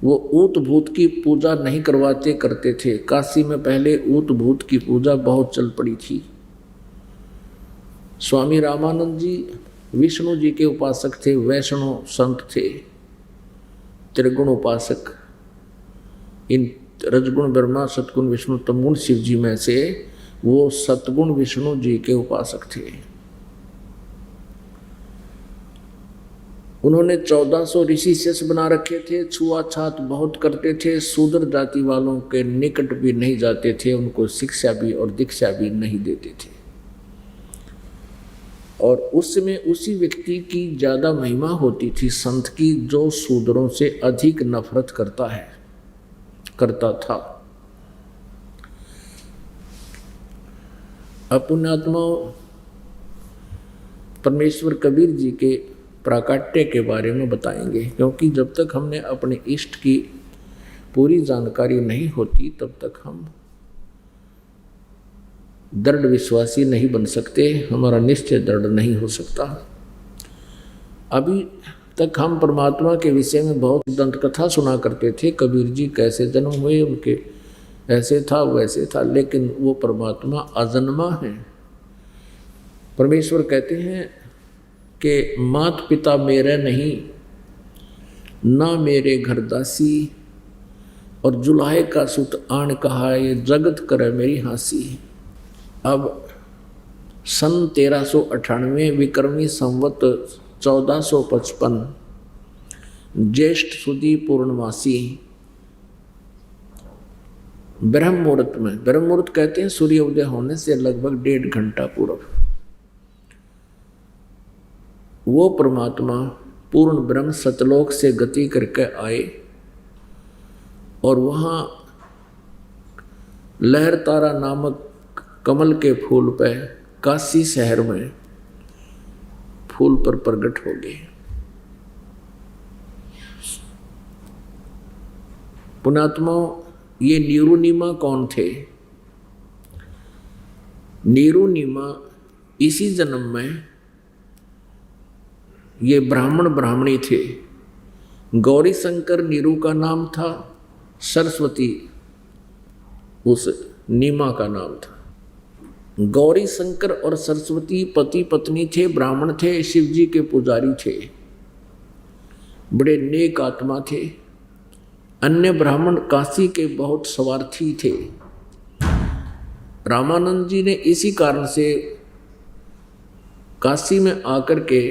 वो ऊत भूत की पूजा नहीं करते थे। काशी में पहले ऊत भूत की पूजा बहुत चल पड़ी थी। स्वामी रामानंद जी विष्णु जी के उपासक थे, वैष्णव संत थे, त्रिगुण उपासक। इन रजगुण ब्रह्मा, सतगुण विष्णु, तमगुण शिव जी में से वो सतगुण विष्णु जी के उपासक थे। उन्होंने 1400 ऋषि शिष्य बना रखे थे। छुआछात बहुत करते थे, शूद्र जाति वालों के निकट भी नहीं जाते थे, उनको शिक्षा भी और दीक्षा भी नहीं देते थे। और उसमें उसी व्यक्ति की ज्यादा महिमा होती थी संत की, जो शूद्रों से अधिक नफरत करता था। पुण्यात्मा परमेश्वर कबीर जी के प्राकट्य के बारे में बताएंगे, क्योंकि जब तक हमने अपने इष्ट की पूरी जानकारी नहीं होती तब तक हम दृढ़ विश्वासी नहीं बन सकते, हमारा निश्चय दृढ़ नहीं हो सकता। अभी तक हम परमात्मा के विषय में बहुत दंत कथा सुना करते थे, कबीर जी कैसे जन्म हुए, उनके ऐसे था वैसे था, लेकिन वो परमात्मा अजन्मा है। परमेश्वर कहते हैं कि मात पिता मेरे नहीं, ना मेरे घर दासी, और जुलाहे का सुत आन कहा, ये जगत करे मेरी हंसी। अब सन 1398 विक्रमी संवत 1455 ज्येष्ठ सुदी पूर्णमासी ब्रह्म मुहूर्त में, ब्रह्म मुहूर्त कहते हैं सूर्य उदय होने से लगभग 1.5 घंटा पूर्व, वो परमात्मा पूर्ण ब्रह्म सतलोक से गति करके आए और वहाँ लहर तारा नामक कमल के फूल पे काशी शहर में फूल पर प्रकट हो गए। पुण्यात्मा, ये नीरुनिमा कौन थे? नीरुनिमा इसी जन्म में ये ब्राह्मण ब्राह्मणी थे। गौरी शंकर नीरू का नाम था, सरस्वती उस नीमा का नाम था। गौरी शंकर और सरस्वती पति पत्नी थे, ब्राह्मण थे, शिव जी के पुजारी थे, बड़े नेक आत्मा थे। अन्य ब्राह्मण काशी के बहुत स्वार्थी थे। रामानंद जी ने इसी कारण से काशी में आकर के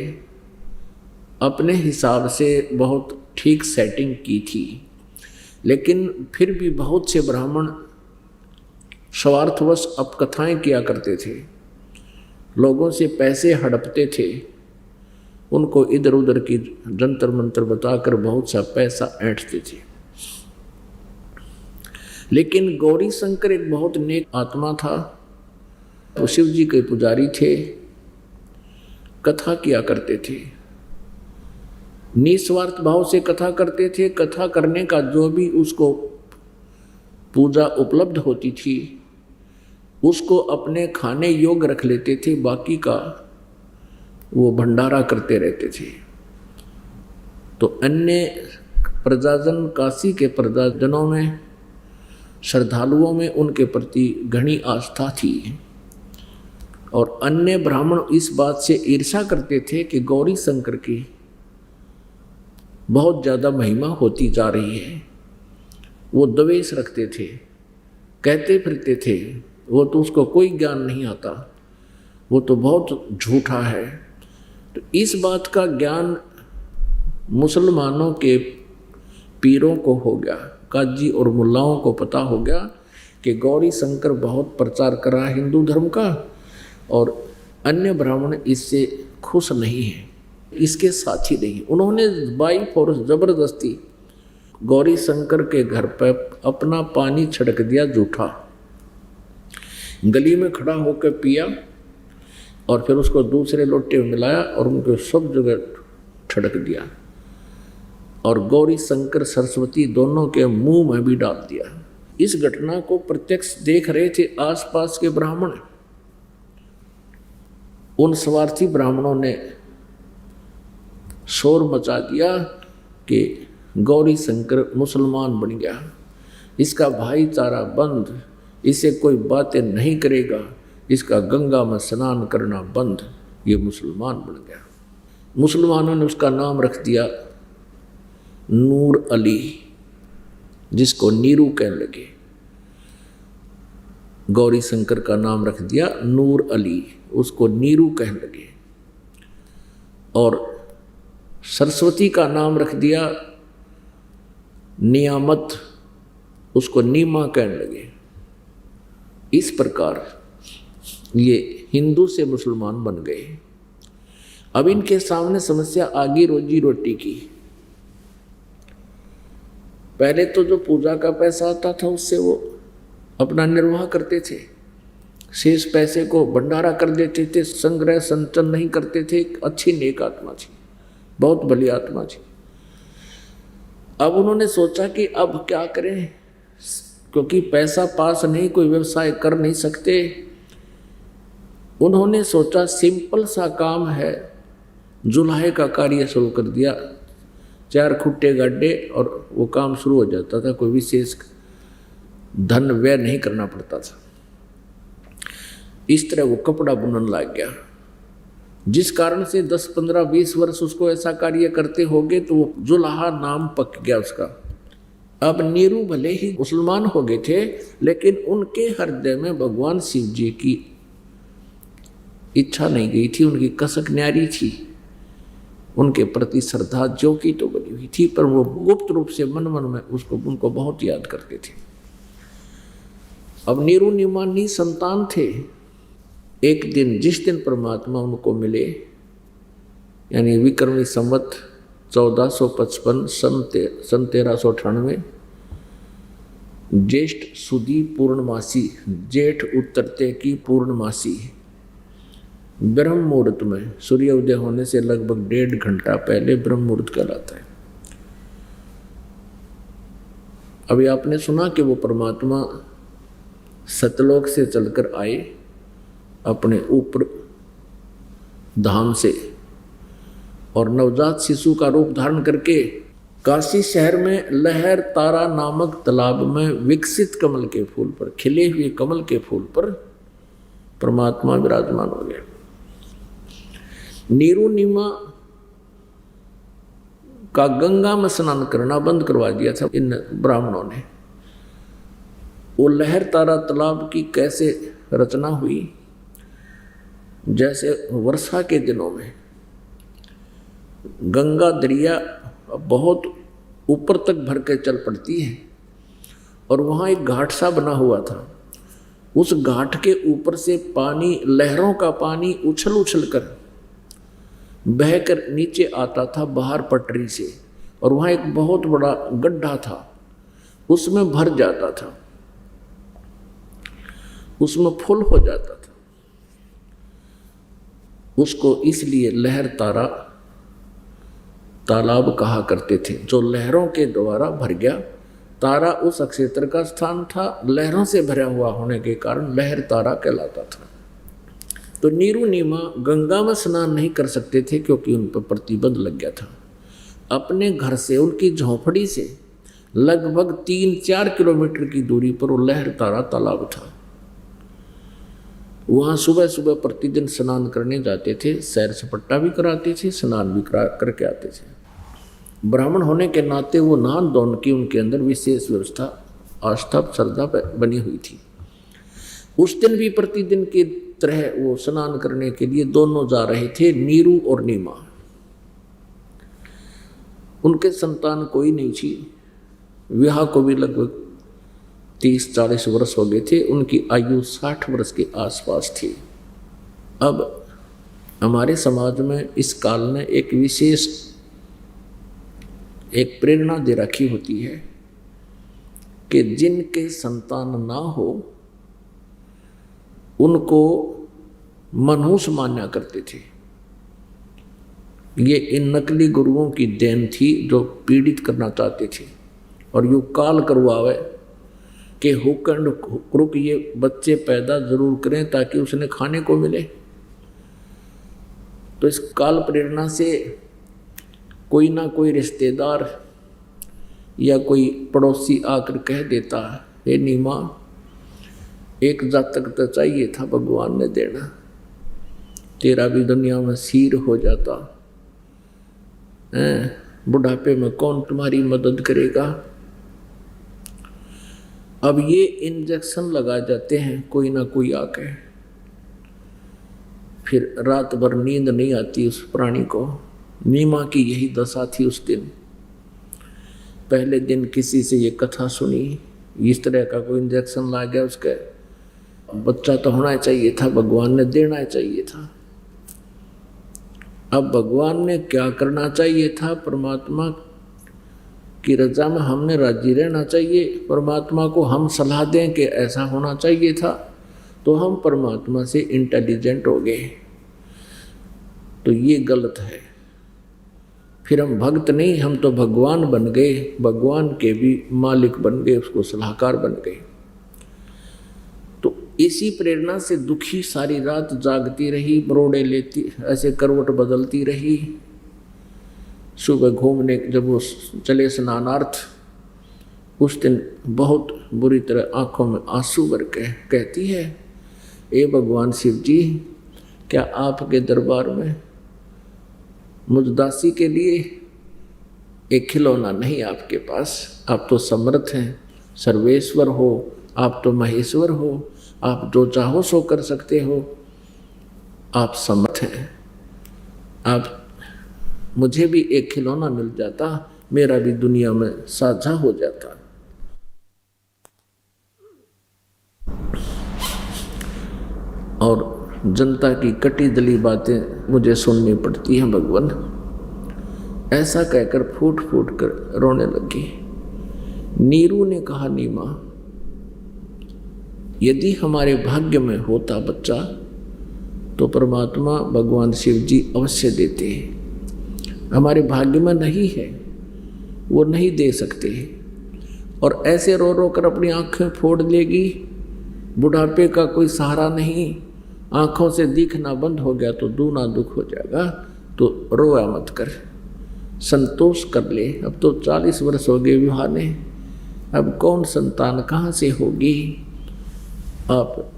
अपने हिसाब से बहुत ठीक सेटिंग की थी, लेकिन फिर भी बहुत से ब्राह्मण स्वार्थवश अपकथाएं किया करते थे, लोगों से पैसे हड़पते थे, उनको इधर उधर की जंतर मंत्र बताकर बहुत सा पैसा ऐंठते थे। लेकिन गौरी शंकर एक बहुत नेक आत्मा था, वो शिव जी के पुजारी थे, कथा किया करते थे, निस्वार्थ भाव से कथा करते थे। कथा करने का जो भी उसको पूजा उपलब्ध होती थी उसको अपने खाने योग्य रख लेते थे, बाकी का वो भंडारा करते रहते थे। तो अन्य प्रजाजन, काशी के प्रजाजनों में, श्रद्धालुओं में उनके प्रति घनी आस्था थी, और अन्य ब्राह्मण इस बात से ईर्ष्या करते थे कि गौरी शंकर की बहुत ज़्यादा महिमा होती जा रही है। वो द्वेष रखते थे, कहते फिरते थे वो तो उसको कोई ज्ञान नहीं आता, वो तो बहुत झूठा है। तो इस बात का ज्ञान मुसलमानों के पीरों को हो गया, काजी और मुल्लाओं को पता हो गया कि गौरी शंकर बहुत प्रचार कर रहा है हिंदू धर्म का, और अन्य ब्राह्मण इससे खुश नहीं है, इसके साथी नहीं। उन्होंने बाई फोर्स जबरदस्ती गौरी शंकर के घर पर अपना पानी छिड़क दिया जूठा, गली में खड़ा होकर पिया और फिर उसको दूसरे लोटे में मिलाया और उनको सब जगह छिड़क दिया और गौरी शंकर सरस्वती दोनों के मुंह में भी डाल दिया। इस घटना को प्रत्यक्ष देख रहे थे आसपास के ब्राह्मण। उन स्वार्थी ब्राह्मणों ने शोर मचा दिया कि गौरी शंकर मुसलमान बन गया, इसका भाईचारा बंद, इसे कोई बातें नहीं करेगा, इसका गंगा में स्नान करना बंद, ये मुसलमान बन गया। मुसलमानों ने उसका नाम रख दिया नूर अली, जिसको नीरू कहने लगे। गौरी शंकर का नाम रख दिया नूर अली, उसको नीरू कहने लगे। और सरस्वती का नाम रख दिया नियामत, उसको नीमा कहने लगे। इस प्रकार ये हिंदू से मुसलमान बन गए। अब इनके सामने समस्या आ गई रोजी रोटी की। पहले तो जो पूजा का पैसा आता था उससे वो अपना निर्वाह करते थे, शेष पैसे को भंडारा कर देते थे, संग्रह संचन नहीं करते थे। अच्छी नेक आत्मा थी, बहुत भली आत्मा थी। अब उन्होंने सोचा कि अब क्या करें, क्योंकि पैसा पास नहीं, कोई व्यवसाय कर नहीं सकते। उन्होंने सोचा सिंपल सा काम है, जुल्हे का कार्य शुरू कर दिया। 4 खुट्टे गड्ढे और वो काम शुरू हो जाता था, कोई विशेष धन व्यय नहीं करना पड़ता था। इस तरह वो कपड़ा बुनने लग गया, जिस कारण से 10, 15, 20 वर्ष उसको ऐसा कार्य करते होंगे तो वो जुल्हा नाम पक गया उसका। अब नीरू भले ही मुसलमान हो गए थे, लेकिन उनके हृदय में भगवान शिव जी की इच्छा नहीं गई थी, उनकी कसक न्यारी थी, उनके प्रति श्रद्धा जो की तो बनी हुई थी, पर वो गुप्त रूप से मन मन में उनको बहुत याद करते थे। अब नीरू निमानी संतान थे। एक दिन जिस दिन परमात्मा उनको मिले, यानी विक्रमी संवत 1455 सन 1398 ज्येष्ठ सुदी पूर्णमासी, जेठ उतरते की पूर्णमासी, ब्रह्म मुहूर्त में, सूर्य उदय होने से लगभग 1.5 घंटा पहले ब्रह्म मुहूर्त कहलाता है। अभी आपने सुना कि वो परमात्मा सतलोक से चलकर आए अपने ऊपर धाम से, और नवजात शिशु का रूप धारण करके काशी शहर में लहर तारा नामक तालाब में विकसित कमल के फूल पर, खिले हुए कमल के फूल पर परमात्मा विराजमान हो गए। नीरू नीमा का गंगा में स्नान करना बंद करवा दिया था इन ब्राह्मणों ने। वो लहर तारा तालाब की कैसे रचना हुई, जैसे वर्षा के दिनों में गंगा दरिया बहुत ऊपर तक भर के चल पड़ती है और वहाँ एक घाट सा बना हुआ था। उस घाट के ऊपर से पानी, लहरों का पानी उछल उछल कर बहकर नीचे आता था बाहर पटरी से, और वहाँ एक बहुत बड़ा गड्ढा था, उसमें भर जाता था, उसमें फुल हो जाता था। उसको इसलिए लहर तारा तालाब कहा करते थे, जो लहरों के द्वारा भर गया। तारा उस अक्षेत्र का स्थान था, लहरों से भरा हुआ होने के कारण लहर तारा कहलाता था। तो नीरू नीमा गंगा में स्नान नहीं कर सकते थे क्योंकि उन पर प्रतिबंध लग गया था। अपने घर से, उनकी झोंपड़ी से लगभग 3-4 किलोमीटर की दूरी पर वो लहर तारा तालाब था। वहाँ सुबह सुबह प्रतिदिन स्नान करने जाते थे, सैर सपट्टा भी कराते थे, स्नान भी करके आते थे। ब्राह्मण होने के नाते वो नहान धोन की उनके अंदर विशेष व्यवस्था, आस्था, श्रद्धा बनी हुई थी। उस दिन भी प्रतिदिन की तरह वो स्नान करने के लिए दोनों जा रहे थे, नीरू और नीमा। उनके संतान कोई नहीं थी, विवाह को भी लगभग 30-40 वर्ष हो गए थे, उनकी आयु 60 वर्ष के आसपास थी। अब हमारे समाज में इस काल ने एक विशेष एक प्रेरणा दे रखी होती है कि जिनके संतान ना हो उनको मनहूस माना करते थे। ये इन नकली गुरुओं की देन थी जो पीड़ित करना चाहते थे और यूँ काल करवावे कि हुक्म रुक ये बच्चे पैदा जरूर करें ताकि उसने खाने को मिले। तो इस काल प्रेरणा से कोई ना कोई रिश्तेदार या कोई पड़ोसी आकर कह देता हे नीमा, एक जातक तो चाहिए था भगवान ने देना, तेरा भी दुनिया में सिर हो जाता, बुढ़ापे में कौन तुम्हारी मदद करेगा। अब ये इंजेक्शन लगा जाते हैं कोई ना कोई आके, फिर रात भर नींद नहीं आती उस प्राणी को। नीमा की यही दशा थी उस दिन। पहले दिन किसी से ये कथा सुनी, इस तरह का कोई इंजेक्शन ला गया, उसके बच्चा तो होना चाहिए था, भगवान ने देना चाहिए था। अब भगवान ने क्या करना चाहिए था, परमात्मा की रजा में हमने राजी रहना चाहिए। परमात्मा को हम सलाह दें कि ऐसा होना चाहिए था, तो हम परमात्मा से इंटेलिजेंट हो गए, तो ये गलत है। फिर हम भक्त नहीं, हम तो भगवान बन गए, भगवान के भी मालिक बन गए, उसको सलाहकार बन गए। तो इसी प्रेरणा से दुखी सारी रात जागती रही, बरोड़े लेती, ऐसे करवट बदलती रही। सुबह घूमने जब वो चले स्नानार्थ, उस दिन बहुत बुरी तरह आंखों में आंसू भर के कहती है, ए भगवान शिव जी, क्या आपके दरबार में मुझ दासी के लिए एक खिलौना नहीं आपके पास? आप तो समर्थ हैं, सर्वेश्वर हो, आप तो महेश्वर हो, आप जो चाहो सो कर सकते हो, आप समर्थ हैं। आप मुझे भी एक खिलौना मिल जाता, मेरा भी दुनिया में साझा हो जाता। और जनता की कटी दली बातें मुझे सुननी पड़ती हैं भगवान, ऐसा कहकर फूट फूट कर रोने लगी। नीरू ने कहा, नीमा, यदि हमारे भाग्य में होता बच्चा तो परमात्मा भगवान शिव जी अवश्य देते हैं। हमारे भाग्य में नहीं है, वो नहीं दे सकते। और ऐसे रो रो कर अपनी आंखें फोड़ लेगी, बुढ़ापे का कोई सहारा नहीं, आंखों से दिखना बंद हो गया तो दूना दुख हो जाएगा। तो रोया मत कर, संतोष कर ले। अब तो 40 वर्ष हो गए विवाह ने, अब कौन संतान कहाँ से होगी? आप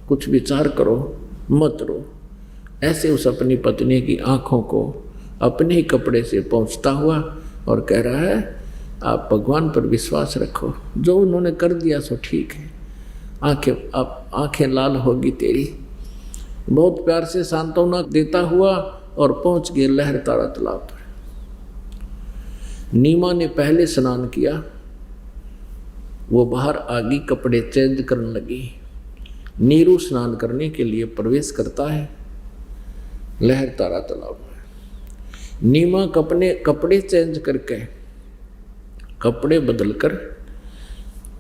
कुछ विचार करो, मत रो। ऐसे उस अपनी पत्नी की आंखों को अपने ही कपड़े से पोंछता हुआ और कह रहा है, आप भगवान पर विश्वास रखो, जो उन्होंने कर दिया सो ठीक है। आंखें लाल होगी तेरी। बहुत प्यार से सांत्वना देता हुआ और पहुंच गए लहर तारा तालाब पर। नीमा ने पहले स्नान किया, वो बाहर आ गई, कपड़े चेंज करने लगी। नीरू स्नान करने के लिए प्रवेश करता है लहर तारा तालाब में। नीमा कपड़े चेंज करके, कपड़े बदलकर,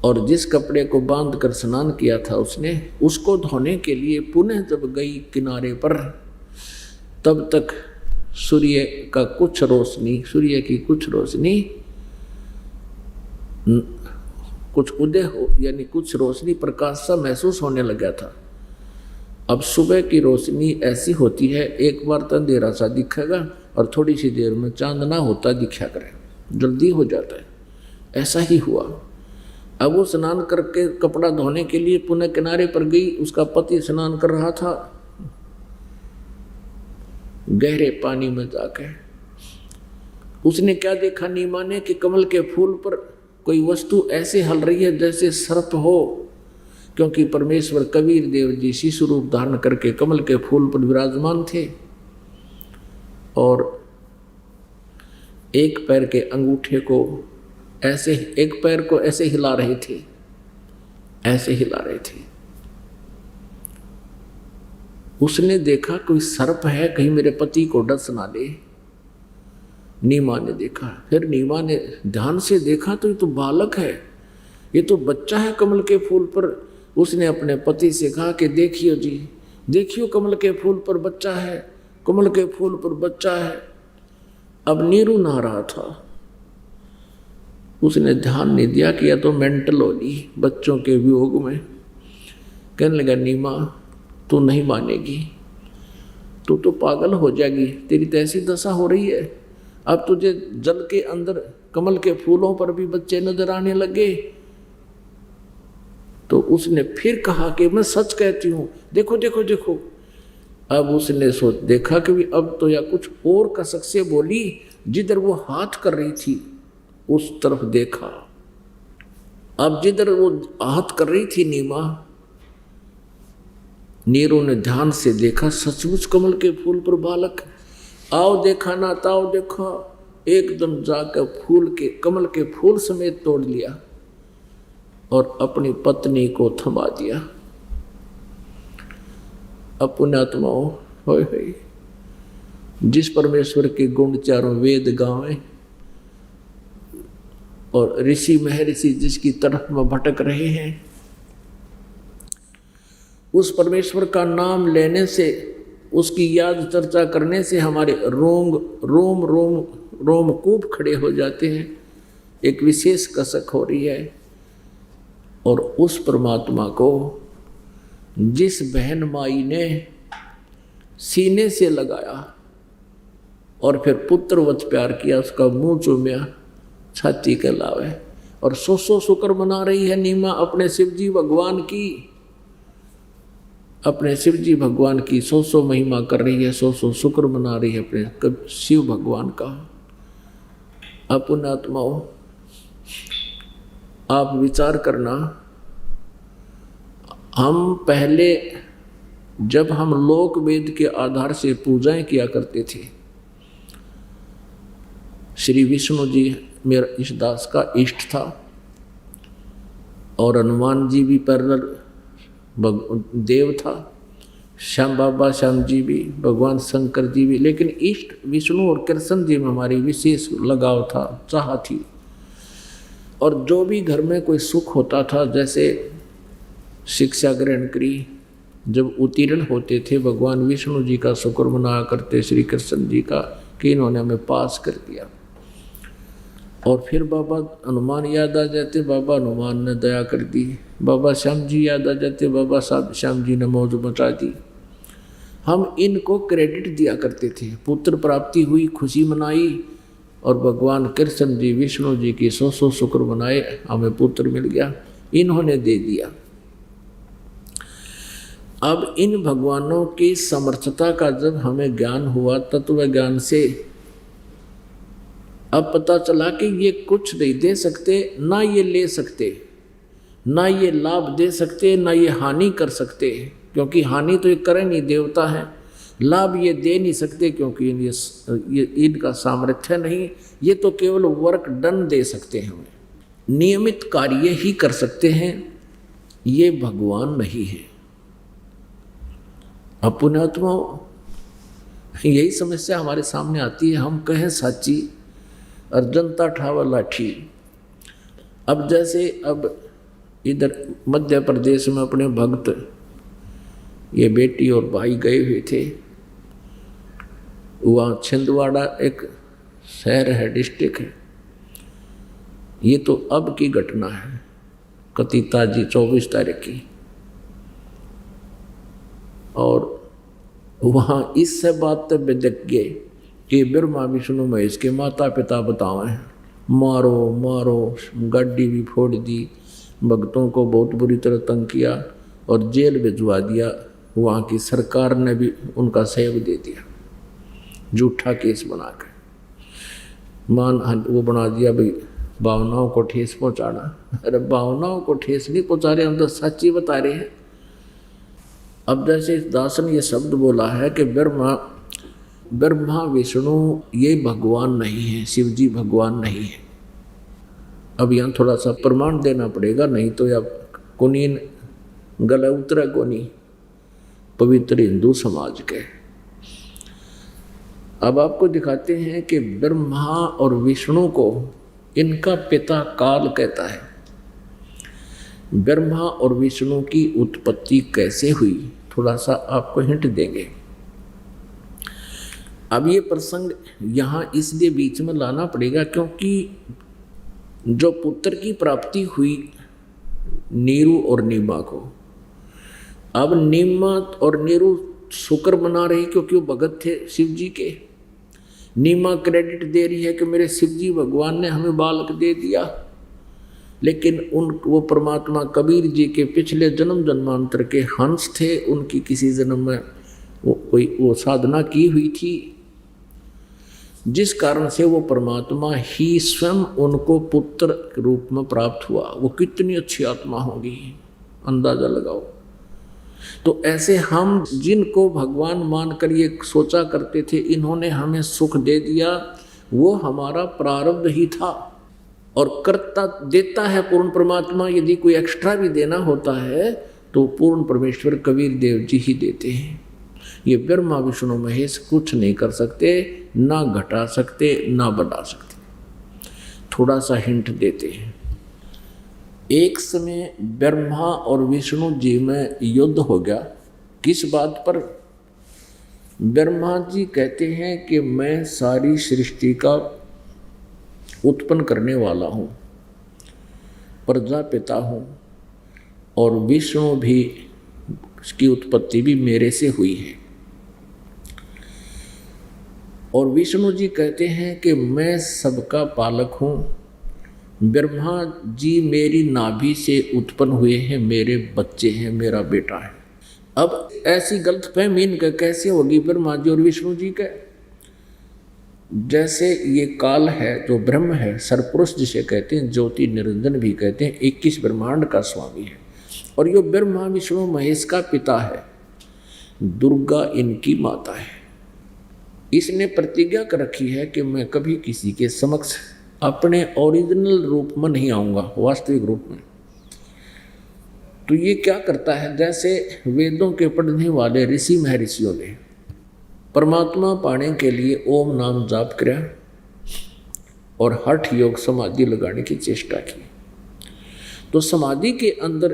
और जिस कपड़े को बांध कर स्नान किया था उसने, उसको धोने के लिए पुनः जब गई किनारे पर, तब तक सूर्य की कुछ रोशनी कुछ उदय हो, यानी कुछ रोशनी प्रकाश सा महसूस होने लगा था। अब सुबह की रोशनी ऐसी होती है, एक बार तो अंधेरा सा दिखेगा और थोड़ी सी देर में चांद ना होता दिखा करे, जल्दी हो जाता है। ऐसा ही हुआ। अब वो स्नान करके कपड़ा धोने के लिए पुनः किनारे पर गई। उसका पति स्नान कर रहा था गहरे पानी में जाकर। उसने क्या देखा नीमा ने कि कमल के फूल पर कोई वस्तु ऐसे हल रही है जैसे सर्प हो, क्योंकि परमेश्वर कबीर देव जी शिशु रूप धारण करके कमल के फूल पर विराजमान थे और एक पैर के अंगूठे को ऐसे, एक पैर को ऐसे हिला रहे थे, ऐसे हिला रहे थे। उसने देखा कोई सर्प है, कहीं मेरे पति को डस ना ले। नीमा ने देखा। फिर नीमा ने ध्यान से देखा तो ये तो बालक है, ये तो बच्चा है कमल के फूल पर। उसने अपने पति से कहा कि देखियो जी, देखियो कमल के फूल पर बच्चा है, कमल के फूल पर बच्चा है। अब नीरू नहा रहा था, उसने ध्यान नहीं दिया कि यह तो मेंटल होगी बच्चों के वियोग में। कहने लगा नीमा तू नहीं मानेगी, तू तो पागल हो जाएगी, तेरी तो ऐसी दशा हो रही है। अब तुझे जल के अंदर कमल के फूलों पर भी बच्चे नजर आने लगे। तो उसने फिर कहा कि मैं सच कहती हूँ, देखो देखो देखो। अब उसने सोच देखा कि अब तो या कुछ और कसक से बोली। जिधर वो हाथ कर रही थी उस तरफ देखा। अब जिधर वो हाथ कर रही थी नीमा, नीरू ने ध्यान से देखा, सचमुच कमल के फूल पर बालक। आओ देखा ना ताओ देखा, एकदम जाकर फूल के कमल के फूल समेत तोड़ लिया और अपनी पत्नी को थमा दिया। अब पुण्यात्माओं, होय होय, जिस परमेश्वर के गुण चारों वेद गावें और ऋषि महर्षि जिसकी तरफ में भटक रहे हैं, उस परमेश्वर का नाम लेने से, उसकी याद चर्चा करने से हमारे रोम रोम रोम रोमकूप खड़े हो जाते हैं। एक विशेष कसक हो रही है। और उस परमात्मा को जिस बहन माई ने सीने से लगाया और फिर पुत्रवत प्यार किया, उसका मुंह चूमिया, छाती के लावे, और 100 शुक्र मना रही है नीमा अपने शिवजी भगवान की, अपने शिवजी भगवान की 100 महिमा कर रही है, 100 शुक्र मना रही है अपने शिव भगवान का। पुण्यात्माओं, आप विचार करना, हम पहले जब हम लोक वेद के आधार से पूजाएं किया करते थे, श्री विष्णु जी मेरा इस दास का इष्ट था और हनुमान जी भी पैरेलल देव था, श्याम बाबा श्याम जी भी, भगवान शंकर जी भी, लेकिन इष्ट विष्णु और कृष्ण जी में हमारी विशेष लगाव था, चाह थी। और जो भी घर में कोई सुख होता था, जैसे शिक्षा ग्रहण करी, जब उत्तीर्ण होते थे, भगवान विष्णु जी का शुक्र मनाया करते, श्री कृष्ण जी का, कि इन्होंने हमें पास कर दिया। और फिर बाबा हनुमान याद आ जाते, बाबा हनुमान ने दया कर दी। बाबा श्याम जी याद आ जाते, बाबा साहब श्याम जी ने मौज मचा दी। हम इनको क्रेडिट दिया करते थे। पुत्र प्राप्ति हुई, खुशी मनाई, और भगवान कृष्ण जी विष्णु जी की 100 शुक्र मनाए, हमें पुत्र मिल गया, इन्होंने दे दिया। अब इन भगवानों की समर्थता का जब हमें ज्ञान हुआ, तत्व ज्ञान से अब पता चला कि ये कुछ नहीं दे सकते, ना ये ले सकते, ना ये लाभ दे सकते, ना ये हानि कर सकते, क्योंकि हानि तो ये करे नहीं, देवता है। लाभ ये दे नहीं सकते क्योंकि ये इनका सामर्थ्य नहीं, ये तो केवल वर्क डन दे सकते हैं, नियमित कार्य ही कर सकते हैं, ये भगवान नहीं है। अब पुण्यात्मा, यही समस्या हमारे सामने आती है। हम कहें साची और जनता ठावा लाठी। अब जैसे अब इधर मध्य प्रदेश में अपने भक्त, ये बेटी और भाई गए हुए थे, वहाँ छिंदवाड़ा एक शहर है, डिस्ट्रिक्ट है। ये तो अब की घटना है, कतिता जी 24 तारीख की। और वहाँ इससे बात तब बेदक गए कि ब्रह्मा विष्णु महेश के माता पिता बताए, मारो मारो, गाड़ी भी फोड़ दी, भक्तों को बहुत बुरी तरह तंग किया और जेल भिजवा दिया। वहाँ की सरकार ने भी उनका सहयोग दे दिया, झूठा केस बना कर वो बना दिया भाई भावनाओं को ठेस पहुँचाना। अरे भावनाओं को ठेस नहीं पहुँचा रहे, हम तो सच्ची बता रहे हैं। अब जैसे इस दास ने ये शब्द बोला है कि ब्रह्मा विष्णु ये भगवान नहीं है, शिव जी भगवान नहीं है। अब यहाँ थोड़ा सा प्रमाण देना पड़ेगा, नहीं तो या कुनीन गला उतरा कोनी पवित्र हिंदू समाज के। अब आपको दिखाते हैं कि ब्रह्मा और विष्णु को इनका पिता काल कहता है। ब्रह्मा और विष्णु की उत्पत्ति कैसे हुई, थोड़ा सा आपको हिंट देंगे। अब ये प्रसंग यहाँ इसलिए बीच में लाना पड़ेगा क्योंकि जो पुत्र की प्राप्ति हुई नीरू और नीमा को, अब नीमा और नीरू शुक्र मना रही क्योंकि वो भगत थे शिव जी के। नीमा क्रेडिट दे रही है कि मेरे शिव जी भगवान ने हमें बालक दे दिया, लेकिन वो परमात्मा कबीर जी के पिछले जन्म जन्मांतर के हंस थे, उनकी किसी जन्म में वो साधना की हुई थी, जिस कारण से वो परमात्मा ही स्वयं उनको पुत्र के रूप में प्राप्त हुआ। वो कितनी अच्छी आत्मा होगी, अंदाजा लगाओ। तो ऐसे हम जिनको भगवान मानकर ये सोचा करते थे इन्होंने हमें सुख दे दिया, वो हमारा प्रारब्ध ही था। और करता देता है पूर्ण परमात्मा, यदि कोई एक्स्ट्रा भी देना होता है तो पूर्ण परमेश्वर कबीर देव जी ही देते हैं। ये ब्रह्मा विष्णु महेश कुछ नहीं कर सकते, ना घटा सकते ना बढ़ा सकते। थोड़ा सा हिंट देते हैं। एक समय ब्रह्मा और विष्णु जी में युद्ध हो गया। किस बात पर? ब्रह्मा जी कहते हैं कि मैं सारी सृष्टि का उत्पन्न करने वाला हूँ, प्रजापिता हूँ, और विष्णु भी, उसकी उत्पत्ति भी मेरे से हुई है। और विष्णु जी कहते हैं कि मैं सबका पालक हूँ। ब्रह्मा जी मेरी नाभि से उत्पन्न हुए हैं, मेरे बच्चे हैं, मेरा बेटा है। अब ऐसी गलतफहमी इनका कैसे होगी ब्रह्मा जी और विष्णु जी का? जैसे ये काल है जो ब्रह्म है, सरपुरुष जिसे कहते हैं, ज्योति निरंजन भी कहते हैं, 21 ब्रह्मांड का स्वामी है, और ये ब्रह्मा विष्णु महेश का पिता है, दुर्गा इनकी माता है। इसने प्रतिज्ञा कर रखी है कि मैं कभी किसी के समक्ष अपने ओरिजिनल रूप में नहीं आऊँगा, वास्तविक रूप में। तो ये क्या करता है, जैसे वेदों के पढ़ने वाले ऋषि महर्षियों ने परमात्मा पाने के लिए ओम नाम जाप किया और हठ योग समाधि लगाने की चेष्टा की, तो समाधि के अंदर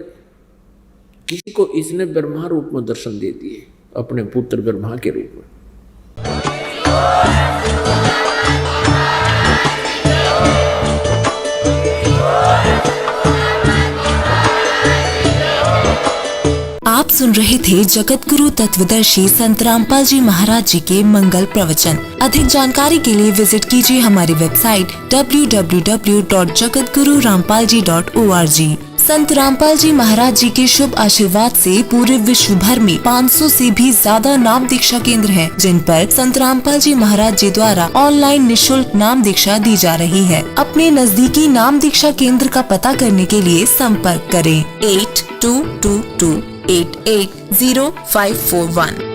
किसी को इसने ब्रह्मा रूप में दर्शन दे दिए, अपने पुत्र ब्रह्मा के रूप में। आप सुन रहे थे जगत गुरु तत्वदर्शी संत रामपाल जी महाराज जी के मंगल प्रवचन। अधिक जानकारी के लिए विजिट कीजिए हमारी वेबसाइट www.jagatgururampalji.org। संत रामपाल जी महाराज जी के शुभ आशीर्वाद से पूरे विश्व भर में 500 से भी ज्यादा नाम दीक्षा केंद्र हैं, जिन पर संत रामपाल जी महाराज जी द्वारा ऑनलाइन निशुल्क नाम दीक्षा दी जा रही है। अपने नजदीकी नाम दीक्षा केंद्र का पता करने के लिए संपर्क करें 8222880541।